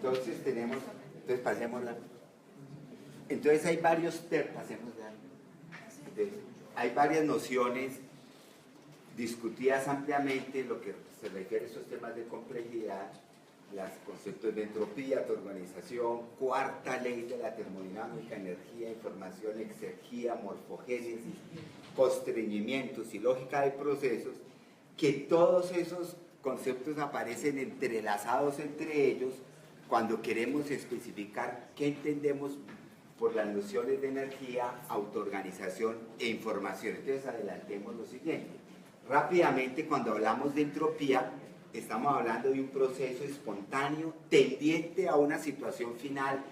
Entonces tenemos, entonces pasémosla. Entonces hay varios hay varias nociones discutidas ampliamente en lo que se refiere a esos temas de complejidad, los conceptos de entropía, de organización, cuarta ley de la termodinámica, energía, información, exergía, morfogénesis, constreñimientos y lógica de procesos, que todos esos conceptos aparecen entrelazados entre ellos cuando queremos especificar qué entendemos por las nociones de energía, autoorganización e información. Entonces adelantemos lo siguiente. Rápidamente, cuando hablamos de entropía, estamos hablando de un proceso espontáneo tendiente a una situación final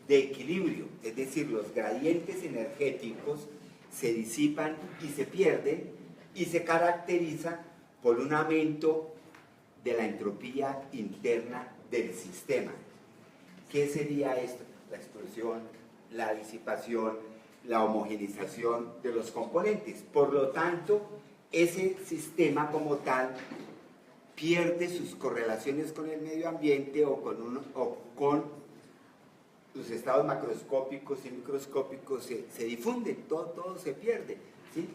de equilibrio, es decir, los gradientes energéticos se disipan y se pierden y se caracteriza por un aumento de la entropía interna del sistema. ¿Qué sería esto? La explosión, la disipación, la homogeneización de los componentes. Por lo tanto, ese sistema como tal pierde sus correlaciones con el medio ambiente o con los estados macroscópicos y microscópicos, se difunden, todo se pierde, ¿sí?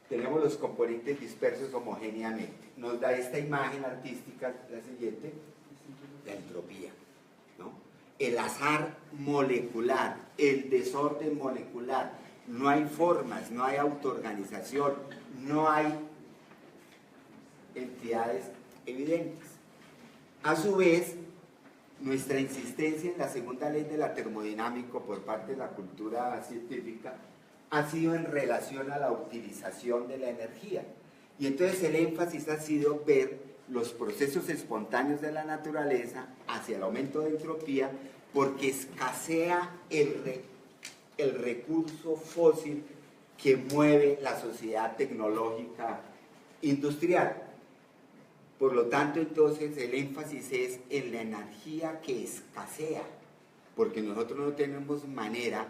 Tenemos los componentes dispersos homogéneamente. Nos da esta imagen artística, la siguiente, la entropía, ¿no? El azar molecular, el desorden molecular, no hay formas, no hay autoorganización, no hay entidades evidentes. A su vez, nuestra insistencia en la segunda ley de la termodinámica por parte de la cultura científica ha sido en relación a la utilización de la energía. Y entonces el énfasis ha sido ver los procesos espontáneos de la naturaleza hacia el aumento de entropía, porque escasea el recurso fósil que mueve la sociedad tecnológica industrial. Por lo tanto, entonces, el énfasis es en la energía que escasea, porque nosotros no tenemos manera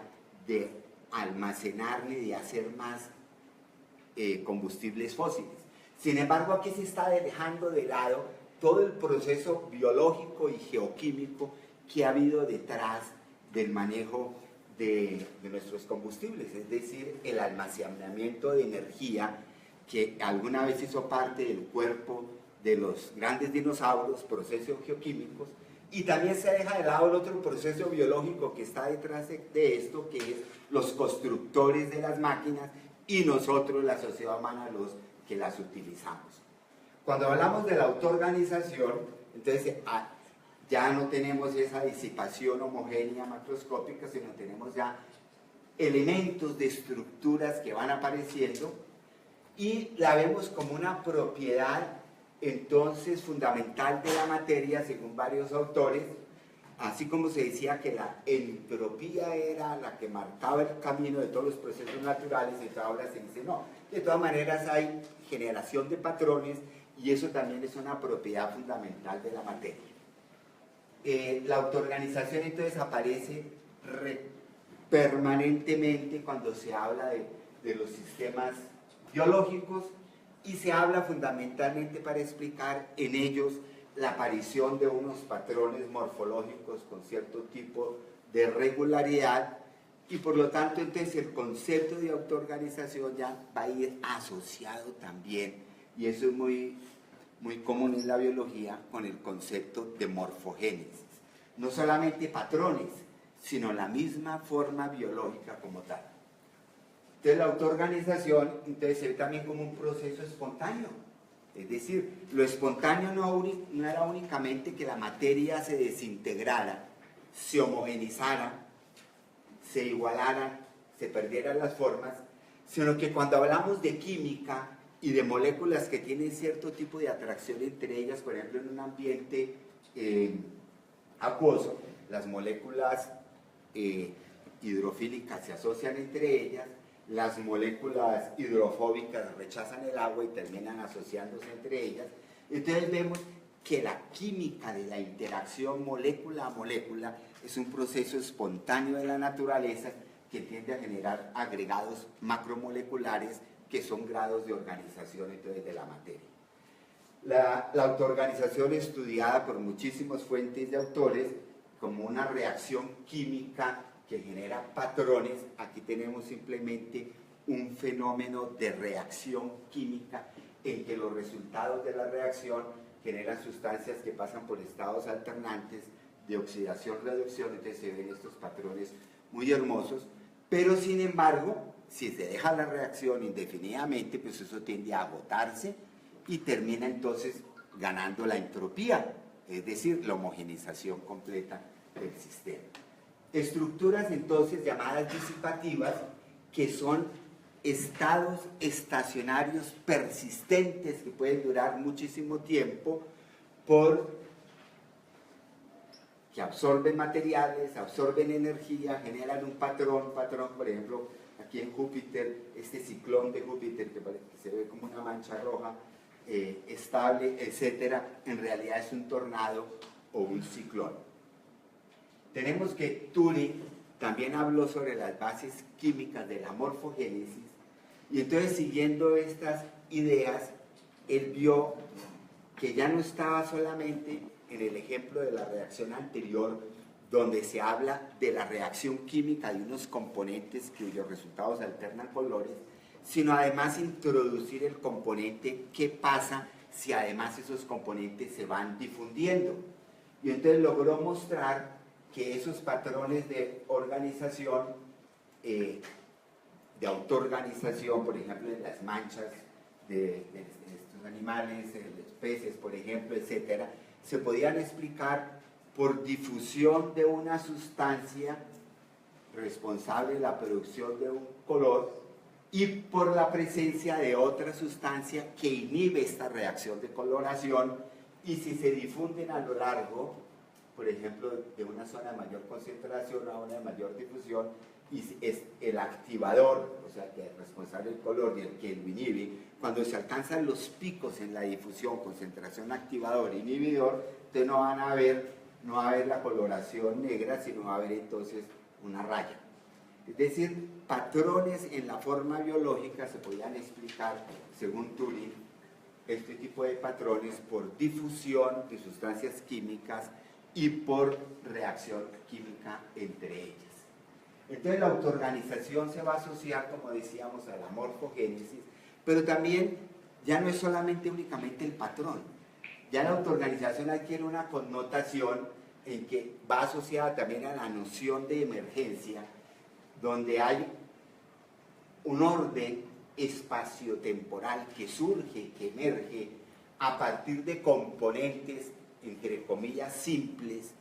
de almacenar ni de hacer más combustibles fósiles. Sin embargo, aquí se está dejando de lado todo el proceso biológico y geoquímico que ha habido detrás del manejo de nuestros combustibles, es decir, el almacenamiento de energía que alguna vez hizo parte del cuerpo de los grandes dinosaurios, procesos geoquímicos, y también se deja de lado el otro proceso biológico que está detrás de esto, que es los constructores de las máquinas y nosotros, la sociedad humana, los que las utilizamos. Cuando hablamos de la autoorganización, entonces ya no tenemos esa disipación homogénea macroscópica, sino tenemos ya elementos de estructuras que van apareciendo y la vemos como una propiedad entonces fundamental de la materia, según varios autores, así como se decía que la entropía era la que marcaba el camino de todos los procesos naturales, entonces ahora se dice no, de todas maneras hay generación de patrones y eso también es una propiedad fundamental de la materia. La autoorganización entonces aparece permanentemente cuando se habla de los sistemas biológicos y se habla fundamentalmente para explicar en ellos la aparición de unos patrones morfológicos con cierto tipo de regularidad y por lo tanto entonces el concepto de autoorganización ya va a ir asociado también, y eso es muy común en la biología, con el concepto de morfogénesis. No solamente patrones, sino la misma forma biológica como tal. Entonces la autoorganización entonces, se ve también como un proceso espontáneo. Es decir, lo espontáneo no era únicamente que la materia se desintegrara, se homogenizara, se igualara, se perdieran las formas, sino que cuando hablamos de química y de moléculas que tienen cierto tipo de atracción entre ellas, por ejemplo en un ambiente acuoso, las moléculas hidrofílicas se asocian entre ellas, las moléculas hidrofóbicas rechazan el agua y terminan asociándose entre ellas. Entonces vemos que la química de la interacción molécula a molécula es un proceso espontáneo de la naturaleza que tiende a generar agregados macromoleculares que son grados de organización entonces de la materia. La autoorganización estudiada por muchísimas fuentes de autores como una reacción química que genera patrones. Aquí tenemos simplemente un fenómeno de reacción química en que los resultados de la reacción generan sustancias que pasan por estados alternantes de oxidación-reducción. Entonces se ven estos patrones muy hermosos, pero sin embargo, si se deja la reacción indefinidamente, pues eso tiende a agotarse y termina entonces ganando la entropía, es decir, la homogeneización completa del sistema. Estructuras entonces llamadas disipativas, que son estados estacionarios persistentes que pueden durar muchísimo tiempo, que absorben materiales, absorben energía, generan un patrón, por ejemplo, aquí en Júpiter, este ciclón de Júpiter que se ve como una mancha roja, estable, etcétera, en realidad es un tornado o un ciclón. Tenemos que Turing también habló sobre las bases químicas de la morfogénesis, y entonces siguiendo estas ideas, él vio que ya no estaba solamente en el ejemplo de la reacción anterior, donde se habla de la reacción química de unos componentes cuyos resultados alternan colores, sino además introducir el componente qué pasa si además esos componentes se van difundiendo. Y entonces logró mostrar que esos patrones de organización, de autoorganización, por ejemplo, en las manchas de estos animales, de los peces, por ejemplo, etcétera, se podían explicar por difusión de una sustancia responsable de la producción de un color y por la presencia de otra sustancia que inhibe esta reacción de coloración, y si se difunden a lo largo, por ejemplo, de una zona de mayor concentración a una de mayor difusión, y es el activador, o sea, que es responsable del color y el que lo inhibe. Cuando se alcanzan los picos en la difusión, concentración activador, inhibidor, entonces no va a haber la coloración negra, sino va a haber entonces una raya. Es decir, patrones en la forma biológica se podían explicar, según Turing, este tipo de patrones por difusión de sustancias químicas y por reacción química entre ellas. Entonces la autoorganización se va a asociar, como decíamos, a la morfogénesis, pero también ya no es solamente únicamente el patrón. Ya la autoorganización adquiere una connotación en que va asociada también a la noción de emergencia, donde hay un orden espaciotemporal que surge, que emerge a partir de componentes, entre comillas, simples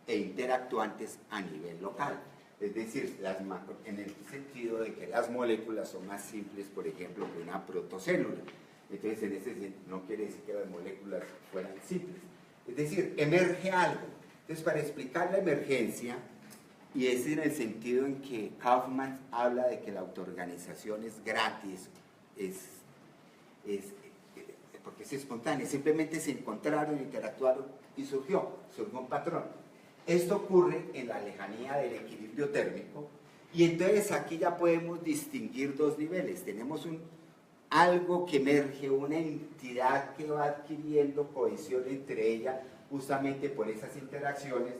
e interactuantes a nivel local. Es decir, en el sentido de que las moléculas son más simples, por ejemplo, que una protocélula. Entonces, en ese sentido, no quiere decir que las moléculas fueran simples. Es decir, emerge algo. Entonces, para explicar la emergencia, y es en el sentido en que Kaufman habla de que la autoorganización es gratis, porque es espontánea, simplemente se encontraron, interactuaron y surgió un patrón. Esto ocurre en la lejanía del equilibrio térmico, y entonces aquí ya podemos distinguir dos niveles. Tenemos algo que emerge, una entidad que va adquiriendo cohesión entre ella justamente por esas interacciones,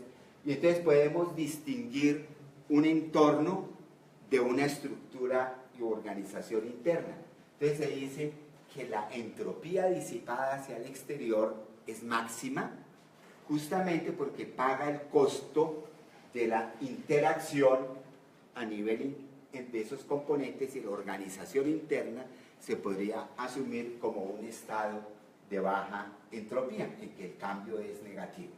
y entonces podemos distinguir un entorno de una estructura y organización interna. Entonces se dice que la entropía disipada hacia el exterior es máxima, justamente porque paga el costo de la interacción a nivel de esos componentes, y la organización interna se podría asumir como un estado de baja entropía, en que el cambio es negativo.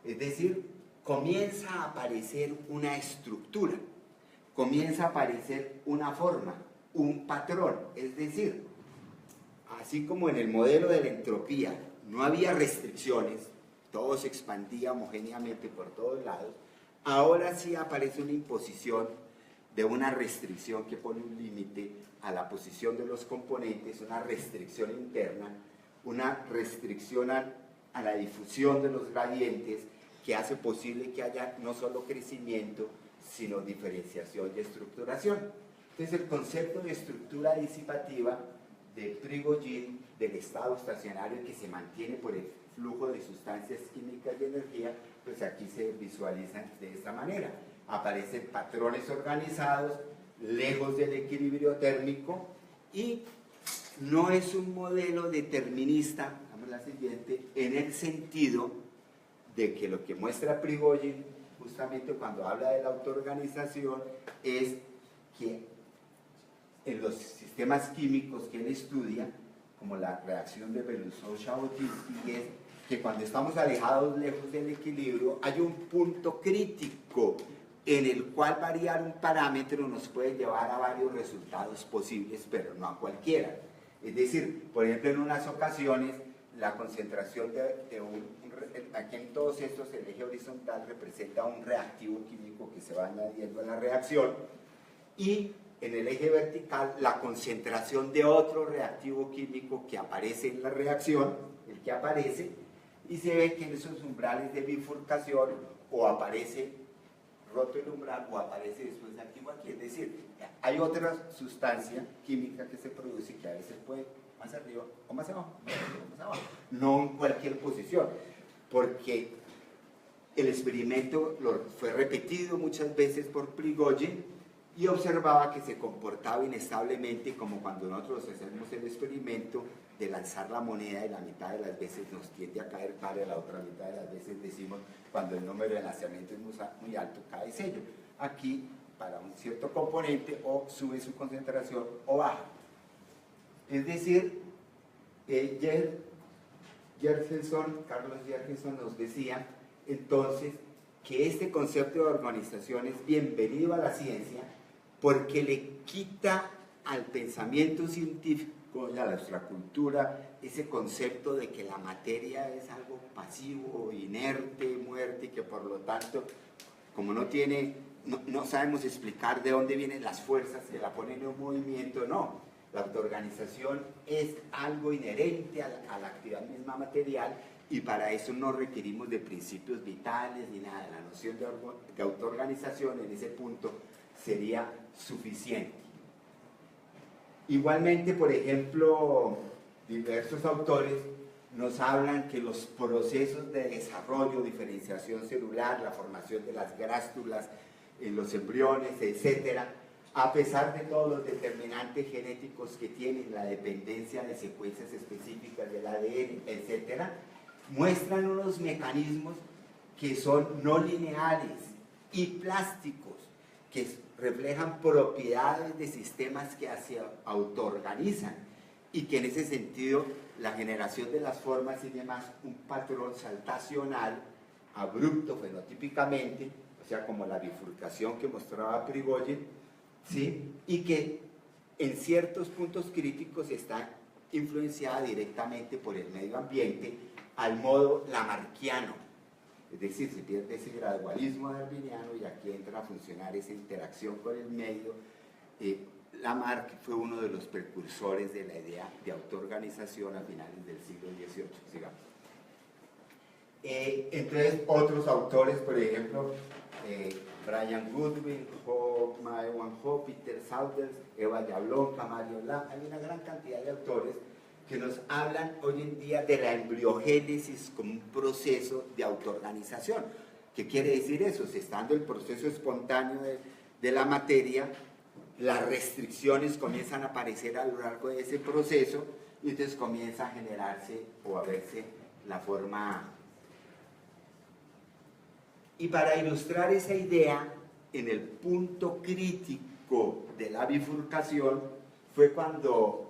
Es decir, comienza a aparecer una estructura, comienza a aparecer una forma, un patrón. Es decir, así como en el modelo de la entropía no había restricciones, todo se expandía homogéneamente por todos lados, ahora sí aparece una imposición de una restricción que pone un límite a la posición de los componentes, una restricción interna, una restricción a la difusión de los gradientes, que hace posible que haya no solo crecimiento, sino diferenciación y estructuración. Entonces el concepto de estructura disipativa de Prigogine, del estado estacionario que se mantiene por flujo de sustancias químicas y energía, pues aquí se visualizan de esta manera. Aparecen patrones organizados, lejos del equilibrio térmico, y no es un modelo determinista, vamos a la siguiente, en el sentido de que lo que muestra Prigogine, justamente cuando habla de la autoorganización, es que en los sistemas químicos que él estudia, como la reacción de Belousov-Zhabotinsky, es que cuando estamos alejados, lejos del equilibrio, hay un punto crítico en el cual variar un parámetro nos puede llevar a varios resultados posibles, pero no a cualquiera. Es decir, por ejemplo, en unas ocasiones, la concentración aquí en todos estos, el eje horizontal representa un reactivo químico que se va añadiendo a la reacción, y en el eje vertical la concentración de otro reactivo químico que aparece en la reacción, el que aparece, y se ve que en esos umbrales de bifurcación o aparece roto el umbral o aparece después de aquí o aquí. Es decir, hay otra sustancia química que se produce que a veces puede más arriba o más abajo, no en cualquier posición, porque el experimento fue repetido muchas veces por Prigogine y observaba que se comportaba inestablemente, como cuando nosotros hacemos el experimento de lanzar la moneda y la mitad de las veces nos tiende a caer par, la otra mitad de las veces decimos cuando el número de lanzamiento es muy alto cae sello. Aquí para un cierto componente o sube su concentración o baja. Es decir, Carlos Jergenson nos decía entonces que este concepto de organización es bienvenido a la ciencia porque le quita al pensamiento científico y a nuestra cultura ese concepto de que la materia es algo pasivo, inerte, muerte, y que por lo tanto, como no sabemos explicar de dónde vienen las fuerzas que la ponen en movimiento, no. La autoorganización es algo inherente a la actividad misma material, y para eso no requerimos de principios vitales ni nada. La noción de autoorganización en ese punto sería suficiente. Igualmente, por ejemplo, diversos autores nos hablan que los procesos de desarrollo, diferenciación celular, la formación de las grástulas en los embriones, etcétera, a pesar de todos los determinantes genéticos que tienen, la dependencia de secuencias específicas del ADN, etcétera, muestran unos mecanismos que son no lineales y plásticos, que reflejan propiedades de sistemas que se autoorganizan, y que en ese sentido la generación de las formas y demás, un patrón saltacional, abrupto fenotípicamente, o sea, como la bifurcación que mostraba Prigogine, ¿sí? Y que en ciertos puntos críticos está influenciada directamente por el medio ambiente al modo lamarckiano. Es decir, se pierde ese gradualismo darwiniano y aquí entra a funcionar esa interacción con el medio. Lamarck fue uno de los precursores de la idea de autoorganización a finales del siglo XVIII, digamos. Entonces, otros autores, por ejemplo, Brian Goodwin, Mae-Wan Ho, Peter Saunders, Eva Jablonka, Mario Lam, hay una gran cantidad de autores que nos hablan hoy en día de la embriogénesis como un proceso de autoorganización. ¿Qué quiere decir eso? Si estando el proceso espontáneo de la materia, las restricciones comienzan a aparecer a lo largo de ese proceso, y entonces comienza a generarse o a verse la forma. Y para ilustrar esa idea, en el punto crítico de la bifurcación, fue cuando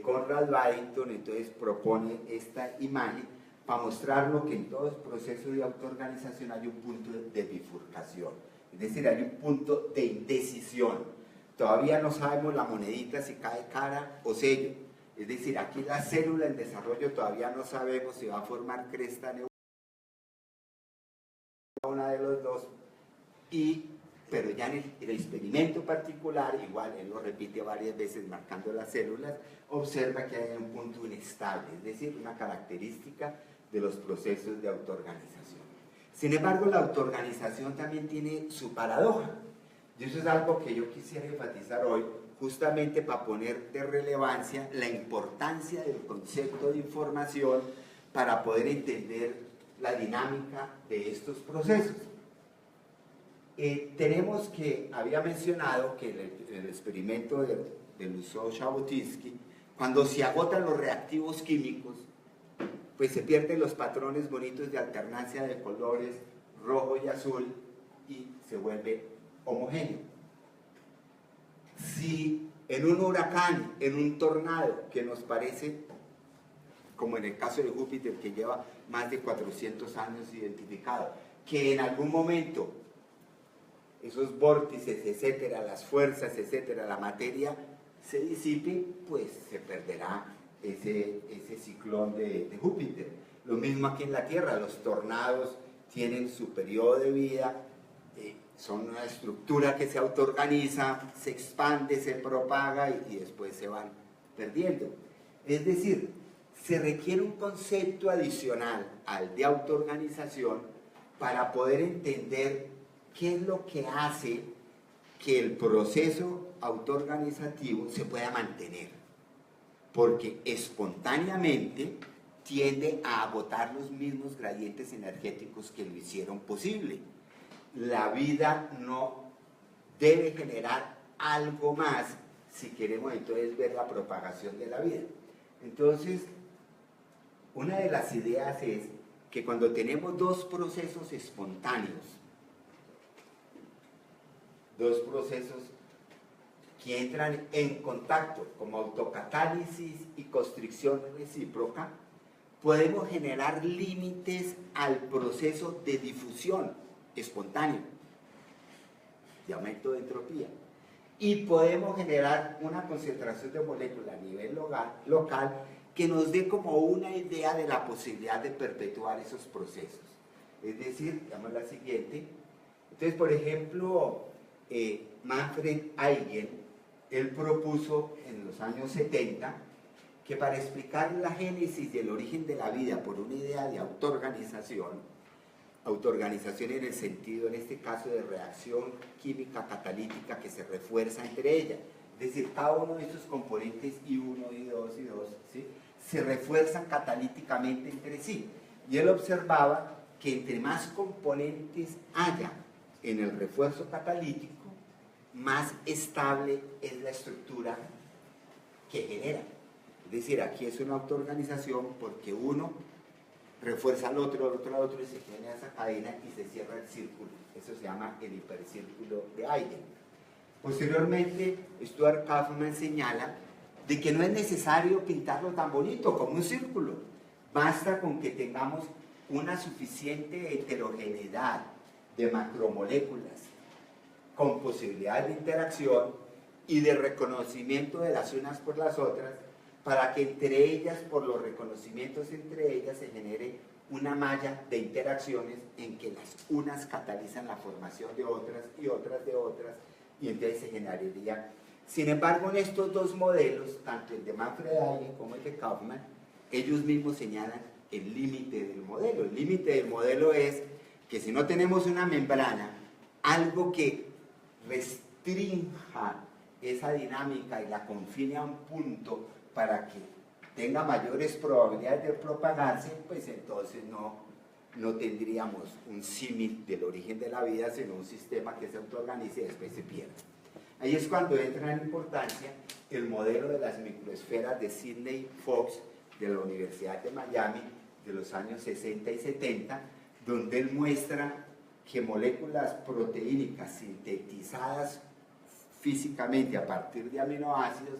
Conrad Barrington entonces propone esta imagen para mostrarlo que en todo proceso de autoorganización hay un punto de bifurcación, es decir, hay un punto de indecisión. Todavía no sabemos la monedita si cae cara o sello, es decir, aquí la célula en desarrollo todavía no sabemos si va a formar cresta neuronal, una de los dos, pero ya en el experimento particular, igual él lo repite varias veces marcando las células, observa que hay un punto inestable, es decir, una característica de los procesos de autoorganización. Sin embargo, la autoorganización también tiene su paradoja, y eso es algo que yo quisiera enfatizar hoy, justamente para poner de relevancia la importancia del concepto de información para poder entender la dinámica de estos procesos. Tenemos que, había mencionado que el experimento de Lussot-Jabotinsky, cuando se agotan los reactivos químicos, pues se pierden los patrones bonitos de alternancia de colores rojo y azul y se vuelve homogéneo. Si en un huracán, en un tornado, que nos parece, como en el caso de Júpiter, que lleva más de 400 años identificado, que en algún momento esos vórtices, etcétera, las fuerzas, etcétera, la materia se disipe, pues se perderá ese ciclón de Júpiter. Lo mismo aquí en la Tierra, los tornados tienen su periodo de vida, son una estructura que se autoorganiza, se expande, se propaga y después se van perdiendo. Es decir, se requiere un concepto adicional al de autoorganización para poder entender qué es lo que hace que el proceso autoorganizativo se pueda mantener, porque espontáneamente tiende a agotar los mismos gradientes energéticos que lo hicieron posible. La vida no debe generar algo más si queremos entonces ver la propagación de la vida. Entonces, una de las ideas es que cuando tenemos dos procesos espontáneos, dos procesos que entran en contacto como autocatálisis y constricción recíproca, podemos generar límites al proceso de difusión espontáneo, de aumento de entropía, y podemos generar una concentración de moléculas a nivel local que nos dé como una idea de la posibilidad de perpetuar esos procesos. Es decir, digamos la siguiente. Entonces, por ejemplo, Manfred Eigen, él propuso en los años 70 que para explicar la génesis y el origen de la vida por una idea de autoorganización en el sentido, en este caso, de reacción química catalítica que se refuerza entre ellas, es decir, cada uno de estos componentes I1, I2, I2, ¿sí?, se refuerzan catalíticamente entre sí, y él observaba que entre más componentes haya en el refuerzo catalítico, más estable es la estructura que genera. Es decir, aquí es una autoorganización porque uno refuerza al otro, al otro, al otro, y se genera esa cadena y se cierra el círculo. Eso se llama el hipercírculo de Eigen. Posteriormente, Stuart Kauffman señala de que no es necesario pintarlo tan bonito como un círculo. Basta con que tengamos una suficiente heterogeneidad de macromoléculas con posibilidad de interacción y de reconocimiento de las unas por las otras, para que entre ellas, por los reconocimientos entre ellas, se genere una malla de interacciones en que las unas catalizan la formación de otras y otras de otras, y entonces se generaría. Sin embargo, en estos dos modelos, tanto el de Manfred Eigen como el de Kauffman, ellos mismos señalan el límite del modelo. El límite del modelo es que si no tenemos una membrana, algo que restrinja esa dinámica y la confine a un punto para que tenga mayores probabilidades de propagarse, pues entonces no tendríamos un símil del origen de la vida, sino un sistema que se autoorganice y después se pierde. Ahí es cuando entra en importancia el modelo de las microesferas de Sidney Fox de la Universidad de Miami de los años 60 y 70, donde él muestra que moléculas proteínicas sintetizadas físicamente a partir de aminoácidos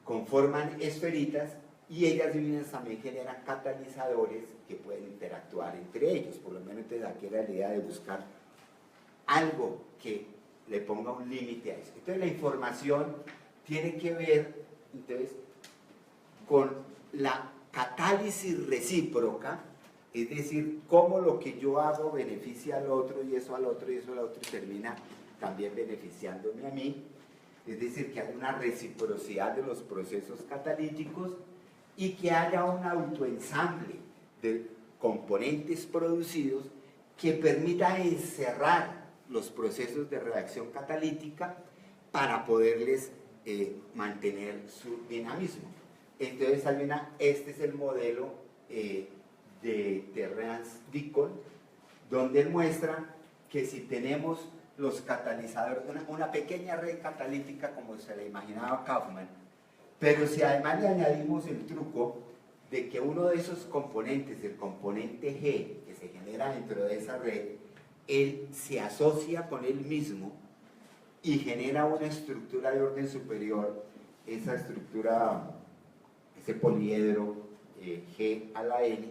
conforman esferitas y ellas mismas también generan catalizadores que pueden interactuar entre ellos. Por lo menos entonces aquí era la idea de buscar algo que le ponga un límite a eso. Entonces la información tiene que ver entonces con la catálisis recíproca, es decir, cómo lo que yo hago beneficia al otro y eso al otro y eso al otro y termina también beneficiándome a mí. Es decir, que haya una reciprocidad de los procesos catalíticos y que haya un autoensamble de componentes producidos que permita encerrar los procesos de reacción catalítica para poderles mantener su dinamismo. Entonces este es el modelo de Terence Deacon, donde él muestra que si tenemos los catalizadores, una pequeña red catalítica como se le imaginaba Kaufman, pero si además le añadimos el truco de que uno de esos componentes, el componente G que se genera dentro de esa red, él se asocia con él mismo y genera una estructura de orden superior, esa estructura, ese poliedro G a la N,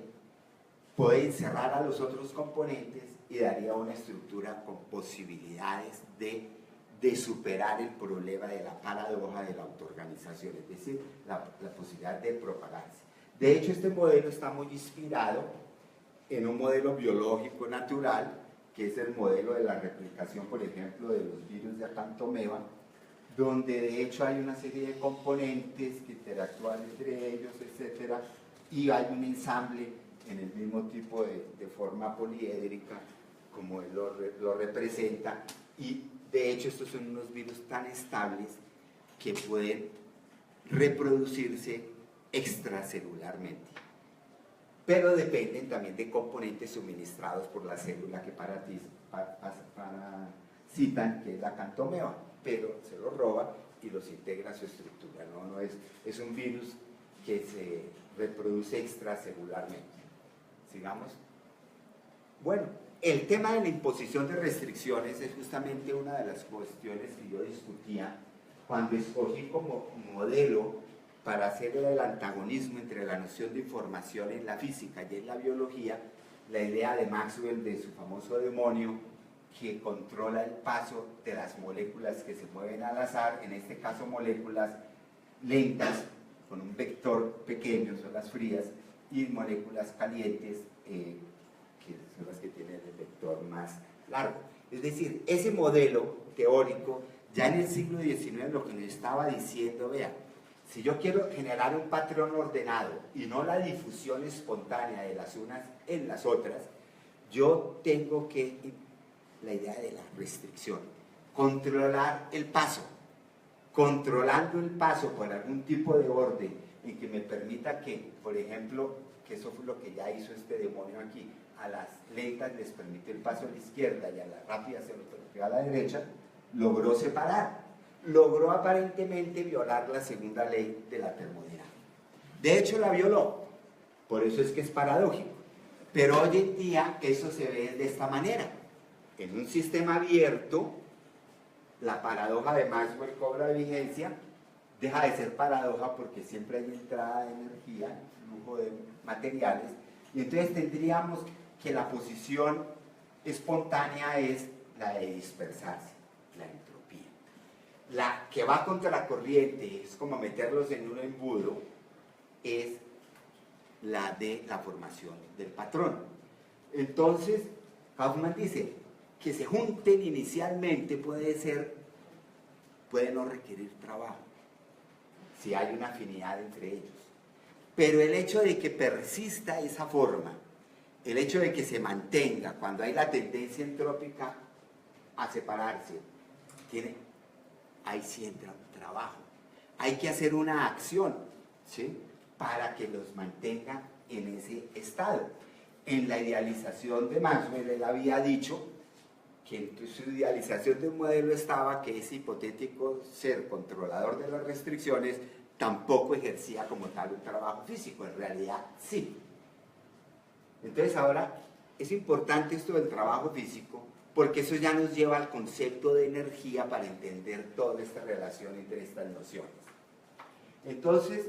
puede encerrar a los otros componentes y daría una estructura con posibilidades de superar el problema de la paradoja de la autoorganización, es decir, la posibilidad de propagarse. De hecho, este modelo está muy inspirado en un modelo biológico natural, que es el modelo de la replicación, por ejemplo, de los virus de Acanthomeba, donde de hecho hay una serie de componentes que interactúan entre ellos, etc. Y hay un ensamble en el mismo tipo de forma poliédrica, como él lo representa, y de hecho estos son unos virus tan estables que pueden reproducirse extracelularmente, pero dependen también de componentes suministrados por la célula que parasitan, que es la Acanthomeba, pero se los roba y los integra a su estructura, no es un virus que se reproduce extracelularmente. Sigamos. Bueno, el tema de la imposición de restricciones es justamente una de las cuestiones que yo discutía cuando escogí como modelo para hacer el antagonismo entre la noción de información en la física y en la biología, la idea de Maxwell de su famoso demonio que controla el paso de las moléculas que se mueven al azar, en este caso moléculas lentas con un vector pequeño, son las frías, y moléculas calientes, que son las que tienen el vector más largo. Es decir, ese modelo teórico, ya en el siglo XIX lo que nos estaba diciendo, vea, si yo quiero generar un patrón ordenado y no la difusión espontánea de las unas en las otras, yo tengo que, la idea de la restricción, controlar el paso. Controlando el paso por algún tipo de orden en que me permita que, por ejemplo, que eso fue lo que ya hizo este demonio aquí, a las lentas les permite el paso a la izquierda y a las rápidas se lo permitió a la derecha, logró separar. Logró aparentemente violar la segunda ley de la termodinámica. De hecho la violó, por eso es que es paradójico. Pero hoy en día eso se ve de esta manera. En un sistema abierto, la paradoja de Maxwell cobra vigencia, deja de ser paradoja porque siempre hay entrada de energía, flujo de materiales, y entonces tendríamos que la posición espontánea es la de dispersarse, la entropía. La que va contra la corriente, es como meterlos en un embudo, es la de la formación del patrón. Entonces, Kaufman dice que se junten inicialmente puede no requerir trabajo, si hay una afinidad entre ellos. Pero el hecho de que persista esa forma, el hecho de que se mantenga cuando hay la tendencia entrópica a separarse, ahí sí entra un trabajo. Hay que hacer una acción, ¿sí?, para que los mantenga en ese estado. En la idealización de Maxwell, él había dicho que en su idealización del modelo estaba que ese hipotético ser controlador de las restricciones tampoco ejercía como tal un trabajo físico, en realidad sí. Entonces ahora es importante esto del trabajo físico, porque eso ya nos lleva al concepto de energía para entender toda esta relación entre estas nociones. Entonces,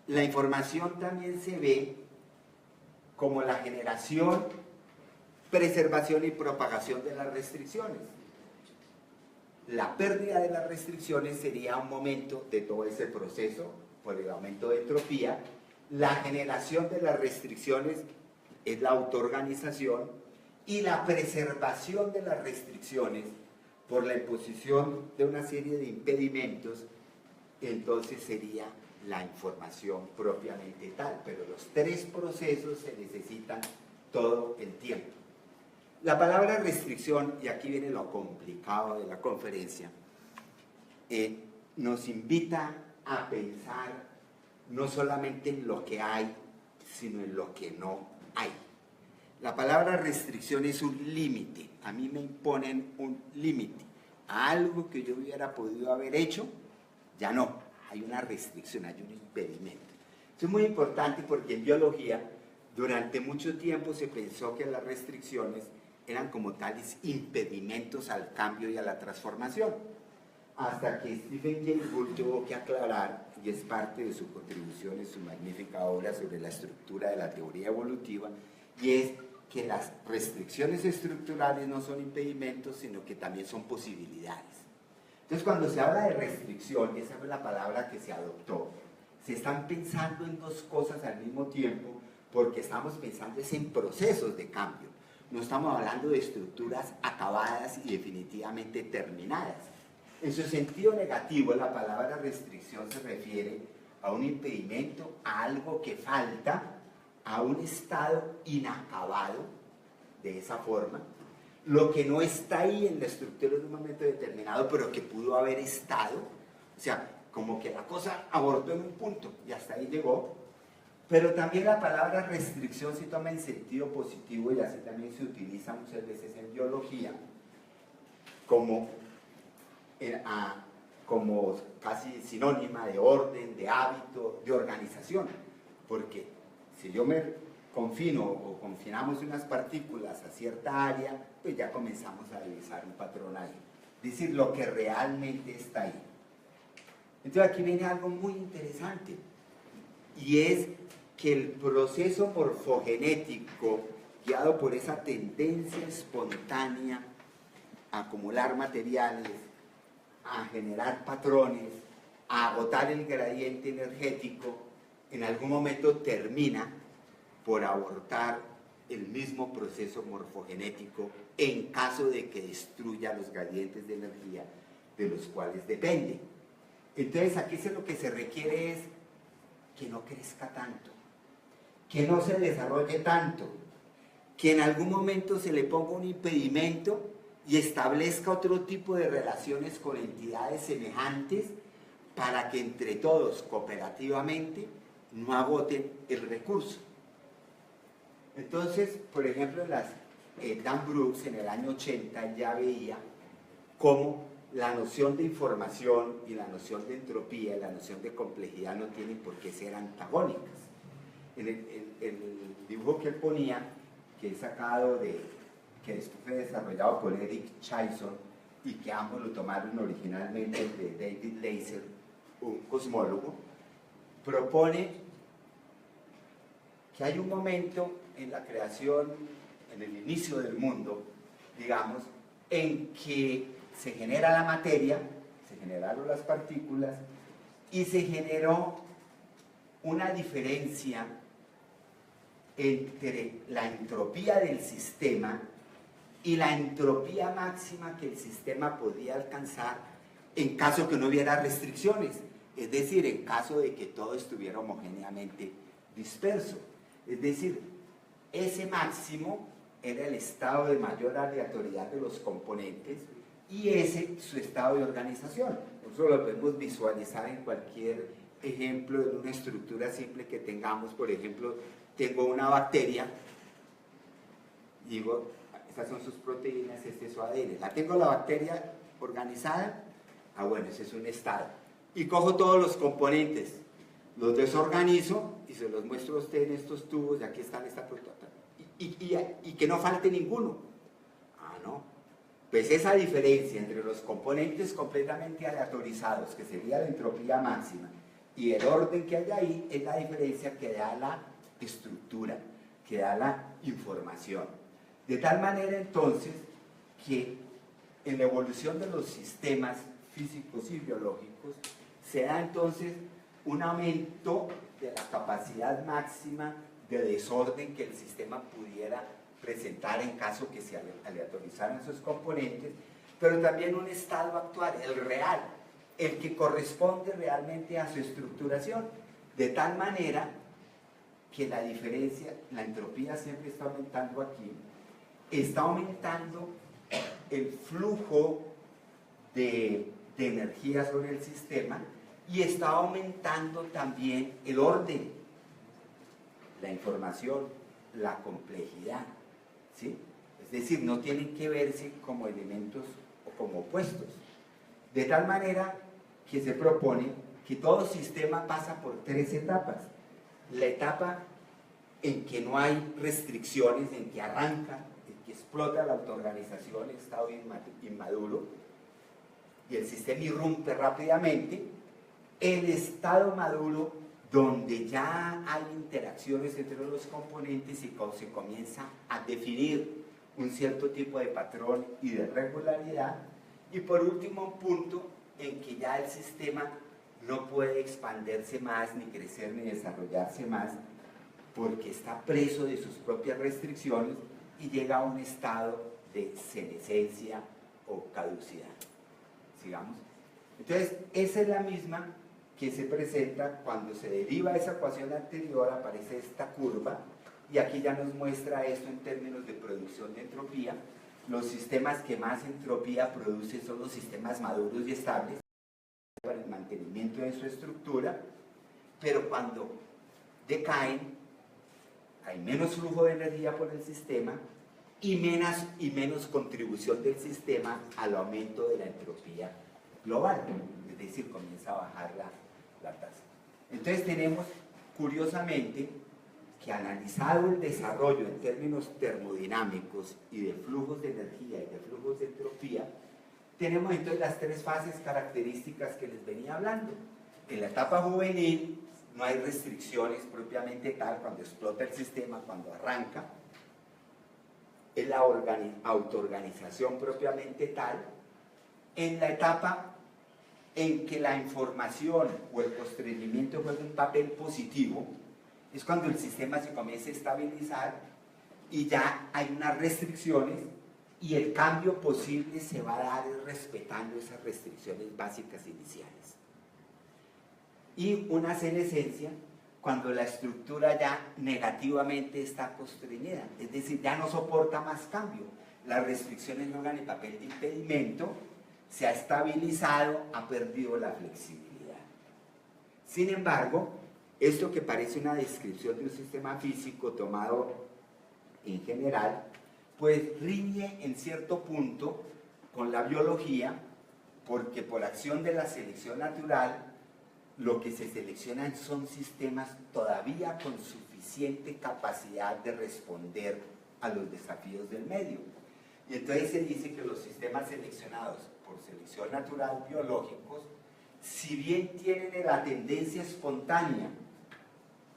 la información también se ve como la generación, preservación y propagación de las restricciones. La pérdida de las restricciones sería un momento de todo ese proceso por el aumento de entropía. La generación de las restricciones es la autoorganización, y la preservación de las restricciones por la imposición de una serie de impedimentos, entonces sería la información propiamente tal. Pero los tres procesos se necesitan todo el tiempo. La palabra restricción, y aquí viene lo complicado de la conferencia, nos invita a pensar no solamente en lo que hay, sino en lo que no hay. La palabra restricción es un límite. A mí me imponen un límite. A algo que yo hubiera podido haber hecho, ya no. Hay una restricción, hay un impedimento. Esto es muy importante porque en biología, durante mucho tiempo se pensó que las restricciones eran como tales impedimentos al cambio y a la transformación. Hasta que Stephen Jay Gould tuvo que aclarar, y es parte de su contribución en su magnífica obra sobre la estructura de la teoría evolutiva, y es que las restricciones estructurales no son impedimentos, sino que también son posibilidades. Entonces, cuando se habla de restricción, esa fue la palabra que se adoptó, se están pensando en dos cosas al mismo tiempo, porque estamos pensando en procesos de cambio. No estamos hablando de estructuras acabadas y definitivamente terminadas. En su sentido negativo, la palabra restricción se refiere a un impedimento, a algo que falta, a un estado inacabado, de esa forma, lo que no está ahí en la estructura en un momento determinado, pero que pudo haber estado, o sea, como que la cosa abortó en un punto y hasta ahí llegó. Pero también la palabra restricción se toma en sentido positivo y así también se utiliza muchas veces en biología como casi sinónima de orden, de hábito, de organización. Porque si yo me confino o confinamos unas partículas a cierta área, pues ya comenzamos a divisar un patrón ahí. Es decir, lo que realmente está ahí. Entonces aquí viene algo muy interesante, y es que el proceso morfogenético, guiado por esa tendencia espontánea a acumular materiales, a generar patrones, a agotar el gradiente energético, en algún momento termina por abortar el mismo proceso morfogenético en caso de que destruya los gradientes de energía de los cuales depende. Entonces aquí lo que se requiere es que no crezca tanto, que no se desarrolle tanto, que en algún momento se le ponga un impedimento y establezca otro tipo de relaciones con entidades semejantes para que entre todos cooperativamente no agoten el recurso. Entonces, por ejemplo, Dan Brooks en el año 80 ya veía cómo la noción de información y la noción de entropía y la noción de complejidad no tienen por qué ser antagónicas. El dibujo que él ponía, que es sacado que esto fue desarrollado por Eric Chaisson y que ambos lo tomaron originalmente de David Leiser, un cosmólogo, propone que hay un momento en la creación, en el inicio del mundo, digamos, en que se genera la materia, se generaron las partículas y se generó una diferencia entre la entropía del sistema y la entropía máxima que el sistema podía alcanzar en caso que no hubiera restricciones, es decir, en caso de que todo estuviera homogéneamente disperso. Es decir, ese máximo era el estado de mayor aleatoriedad de los componentes y ese su estado de organización. Eso lo podemos visualizar en cualquier ejemplo de una estructura simple que tengamos. Por ejemplo, tengo una bacteria, digo, estas son sus proteínas, este es su ADN. La tengo la bacteria organizada, bueno, ese es un estado. Y cojo todos los componentes, los desorganizo y se los muestro a usted en estos tubos, y aquí están esta proteína. Y que no falte ninguno. No. Pues esa diferencia entre los componentes completamente aleatorizados, que sería la entropía máxima, y el orden que hay ahí, es la diferencia que da la estructura, que da la información. De tal manera entonces que en la evolución de los sistemas físicos y biológicos se da entonces un aumento de la capacidad máxima de desorden que el sistema pudiera presentar en caso que se aleatorizaran esos componentes, pero también un estado actual, el real, el que corresponde realmente a su estructuración, de tal manera que la diferencia, la entropía siempre está aumentando aquí, está aumentando el flujo de energía sobre el sistema, y está aumentando también el orden, la información, la complejidad, ¿sí? Es decir, no tienen que verse como elementos o como opuestos. De tal manera que se propone que todo sistema pasa por 3 etapas. La etapa en que no hay restricciones, en que arranca, en que explota la autoorganización, el estado inmaduro, y el sistema irrumpe rápidamente. El estado maduro, donde ya hay interacciones entre los componentes y se comienza a definir un cierto tipo de patrón y de regularidad. Y por último, un punto en que ya el sistema no puede expandirse más, ni crecer, ni desarrollarse más, porque está preso de sus propias restricciones y llega a un estado de senescencia o caducidad. Sigamos. Entonces, esa es la misma que se presenta cuando se deriva esa ecuación anterior, aparece esta curva, y aquí ya nos muestra esto en términos de producción de entropía. Los sistemas que más entropía producen son los sistemas maduros y estables, para el mantenimiento de su estructura, pero cuando decaen, hay menos flujo de energía por el sistema y menos contribución del sistema al aumento de la entropía global, es decir, comienza a bajar la tasa. Entonces tenemos, curiosamente, que analizado el desarrollo en términos termodinámicos y de flujos de energía y de flujos de entropía, tenemos entonces las 3 fases características que les venía hablando. En la etapa juvenil no hay restricciones propiamente tal, cuando explota el sistema, cuando arranca. Es la autoorganización propiamente tal. En la etapa en que la información o el constreñimiento juega un papel positivo, es cuando el sistema se comienza a estabilizar y ya hay unas restricciones, y el cambio posible se va a dar respetando esas restricciones básicas iniciales. Y una senescencia, cuando la estructura ya negativamente está constreñida, es decir, ya no soporta más cambio. Las restricciones no juegan el papel de impedimento, se ha estabilizado, ha perdido la flexibilidad. Sin embargo, esto que parece una descripción de un sistema físico tomado en general, pues riñe en cierto punto con la biología, porque por acción de la selección natural, lo que se seleccionan son sistemas todavía con suficiente capacidad de responder a los desafíos del medio. Y entonces se dice que los sistemas seleccionados por selección natural biológicos, si bien tienen la tendencia espontánea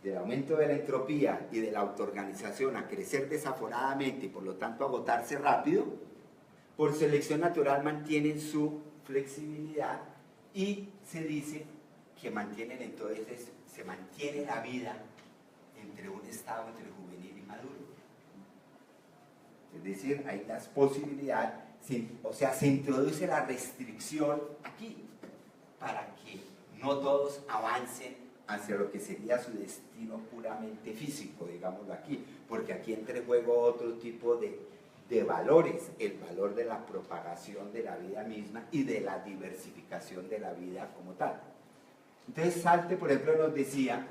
del aumento de la entropía y de la autoorganización a crecer desaforadamente y por lo tanto agotarse rápido, por selección natural mantienen su flexibilidad y se dice que mantienen entonces, se mantiene la vida entre un estado entre juvenil y maduro. Es decir, hay las posibilidades, o sea, se introduce la restricción aquí para que no todos avancen hacia lo que sería su destino puramente físico, digámoslo aquí, porque aquí entra en juego otro tipo de valores, el valor de la propagación de la vida misma y de la diversificación de la vida como tal. Entonces Salte, por ejemplo, nos decía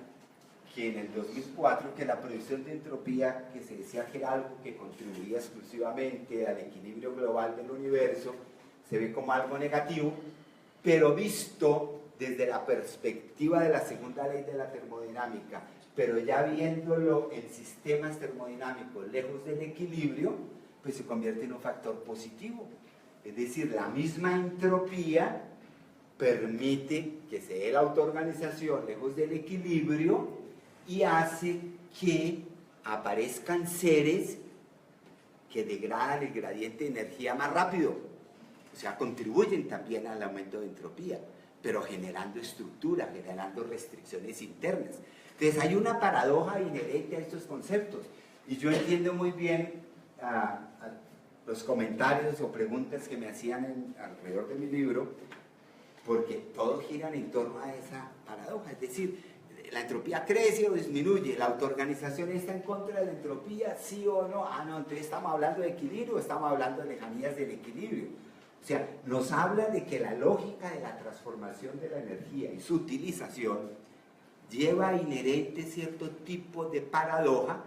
que en el 2004 que la producción de entropía, que se decía que era algo que contribuía exclusivamente al equilibrio global del universo, se ve como algo negativo, pero visto desde la perspectiva de la segunda ley de la termodinámica, pero ya viéndolo en sistemas termodinámicos lejos del equilibrio, pues se convierte en un factor positivo. Es decir, la misma entropía permite que se dé la autoorganización lejos del equilibrio y hace que aparezcan seres que degradan el gradiente de energía más rápido, o sea, contribuyen también al aumento de entropía, pero generando estructura, generando restricciones internas. Entonces hay una paradoja inherente a estos conceptos, y yo entiendo muy bien los comentarios o preguntas que me hacían alrededor de mi libro, porque todos giran en torno a esa paradoja, es decir, la entropía crece o disminuye, la autoorganización está en contra de la entropía, sí o no, no, entonces estamos hablando de equilibrio, estamos hablando de lejanías del equilibrio. O O sea, nos habla de que la lógica de la transformación de la energía y su utilización lleva inherente cierto tipo de paradoja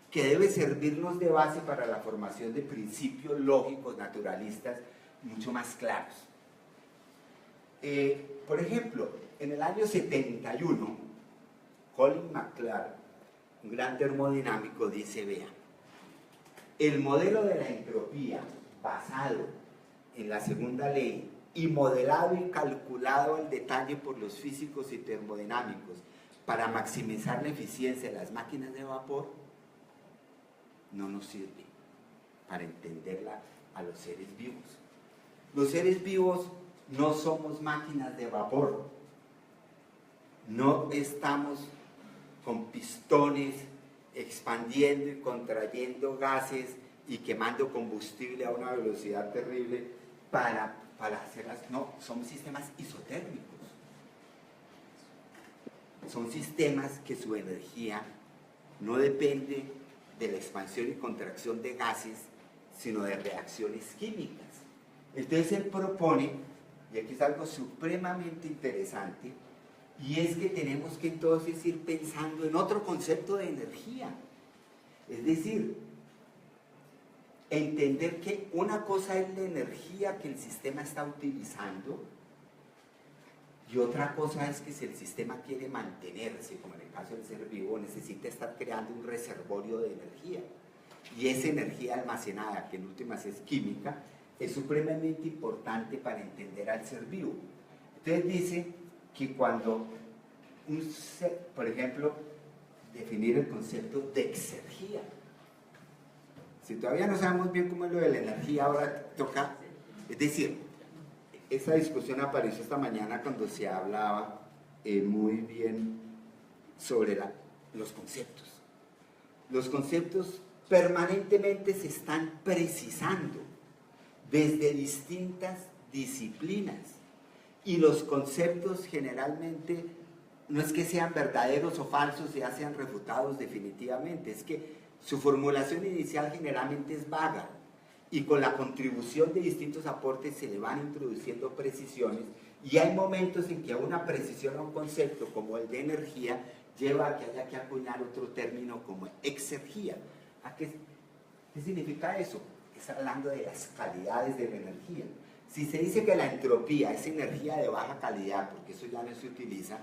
que debe servirnos de base para la formación de principios lógicos naturalistas mucho más claros. Por ejemplo, en el año 71, Colin McClure, un gran termodinámico, dice, vea, el modelo de la entropía basado en la segunda ley y modelado y calculado al detalle por los físicos y termodinámicos para maximizar la eficiencia de las máquinas de vapor, no nos sirve para entenderla a los seres vivos. Los seres vivos no somos máquinas de vapor, no estamos con pistones expandiendo y contrayendo gases y quemando combustible a una velocidad terrible para hacerlas. No, son sistemas isotérmicos. Son sistemas que su energía no depende de la expansión y contracción de gases, sino de reacciones químicas. Entonces él propone, y aquí es algo supremamente interesante, y es que tenemos que entonces ir pensando en otro concepto de energía. Es decir, entender que una cosa es la energía que el sistema está utilizando y otra cosa es que si el sistema quiere mantenerse, como en el caso del ser vivo, necesita estar creando un reservorio de energía. Y esa energía almacenada, que en últimas es química, es supremamente importante para entender al ser vivo. Entonces dice que cuando por ejemplo, definir el concepto de exergía. Si todavía no sabemos bien cómo es lo de la energía, ahora toca, es decir, esa discusión apareció esta mañana cuando se hablaba muy bien sobre los conceptos. Los conceptos permanentemente se están precisando desde distintas disciplinas y los conceptos generalmente no es que sean verdaderos o falsos, ya sean refutados definitivamente, es que su formulación inicial generalmente es vaga y con la contribución de distintos aportes se le van introduciendo precisiones y hay momentos en que a una precisión a un concepto como el de energía lleva a que haya que acuñar otro término como exergía. ¿Qué significa eso? Está hablando de las calidades de la energía. Si se dice que la entropía es energía de baja calidad, porque eso ya no se utiliza,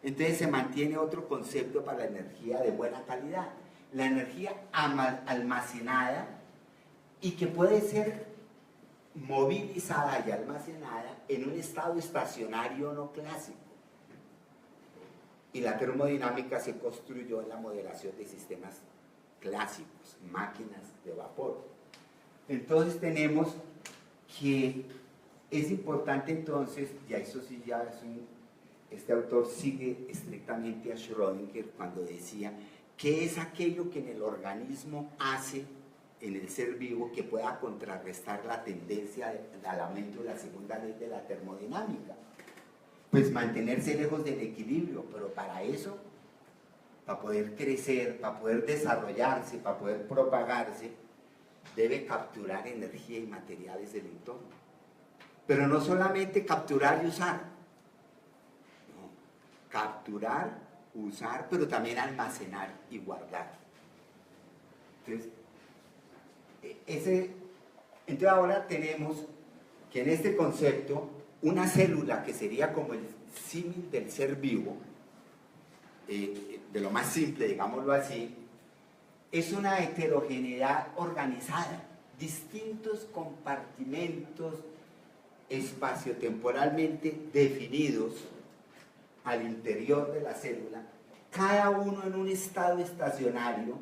entonces se mantiene otro concepto para la energía de buena calidad. La energía almacenada y que puede ser movilizada y almacenada en un estado estacionario no clásico. Y la termodinámica se construyó en la modelación de sistemas clásicos, máquinas de vapor. Entonces tenemos que es importante entonces, ya eso sí ya es este autor sigue estrictamente a Schrödinger cuando decía ¿qué es aquello que en el organismo hace en el ser vivo que pueda contrarrestar la tendencia al aumento de la segunda ley de la termodinámica? Pues mantenerse lejos del equilibrio, pero para eso, para poder crecer, para poder desarrollarse, para poder propagarse, debe capturar energía y materiales del entorno. Pero no solamente capturar y usar, no, capturar, usar, pero también almacenar y guardar. Entonces ahora tenemos que en este concepto una célula que sería como el símil del ser vivo, de lo más simple, digámoslo así, es una heterogeneidad organizada, distintos compartimentos espaciotemporalmente definidos al interior de la célula, cada uno en un estado estacionario,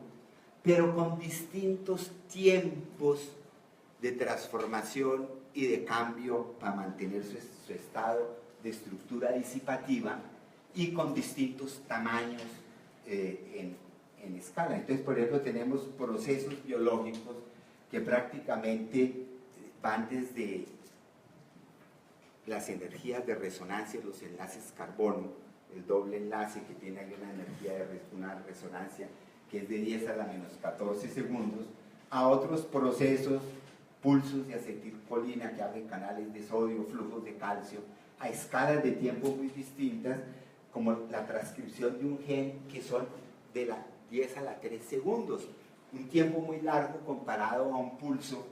pero con distintos tiempos de transformación y de cambio para mantener su estado de estructura disipativa y con distintos tamaños en escala. Entonces, por ejemplo, tenemos procesos biológicos que prácticamente van desde las energías de resonancia, los enlaces carbono, el doble enlace que tiene ahí una energía una resonancia que es de 10 a la menos 14 segundos, a otros procesos pulsos de acetilcolina que abren canales de sodio, flujos de calcio, a escalas de tiempo muy distintas, como la transcripción de un gen que son de la 10 a la 3 segundos, un tiempo muy largo comparado a un pulso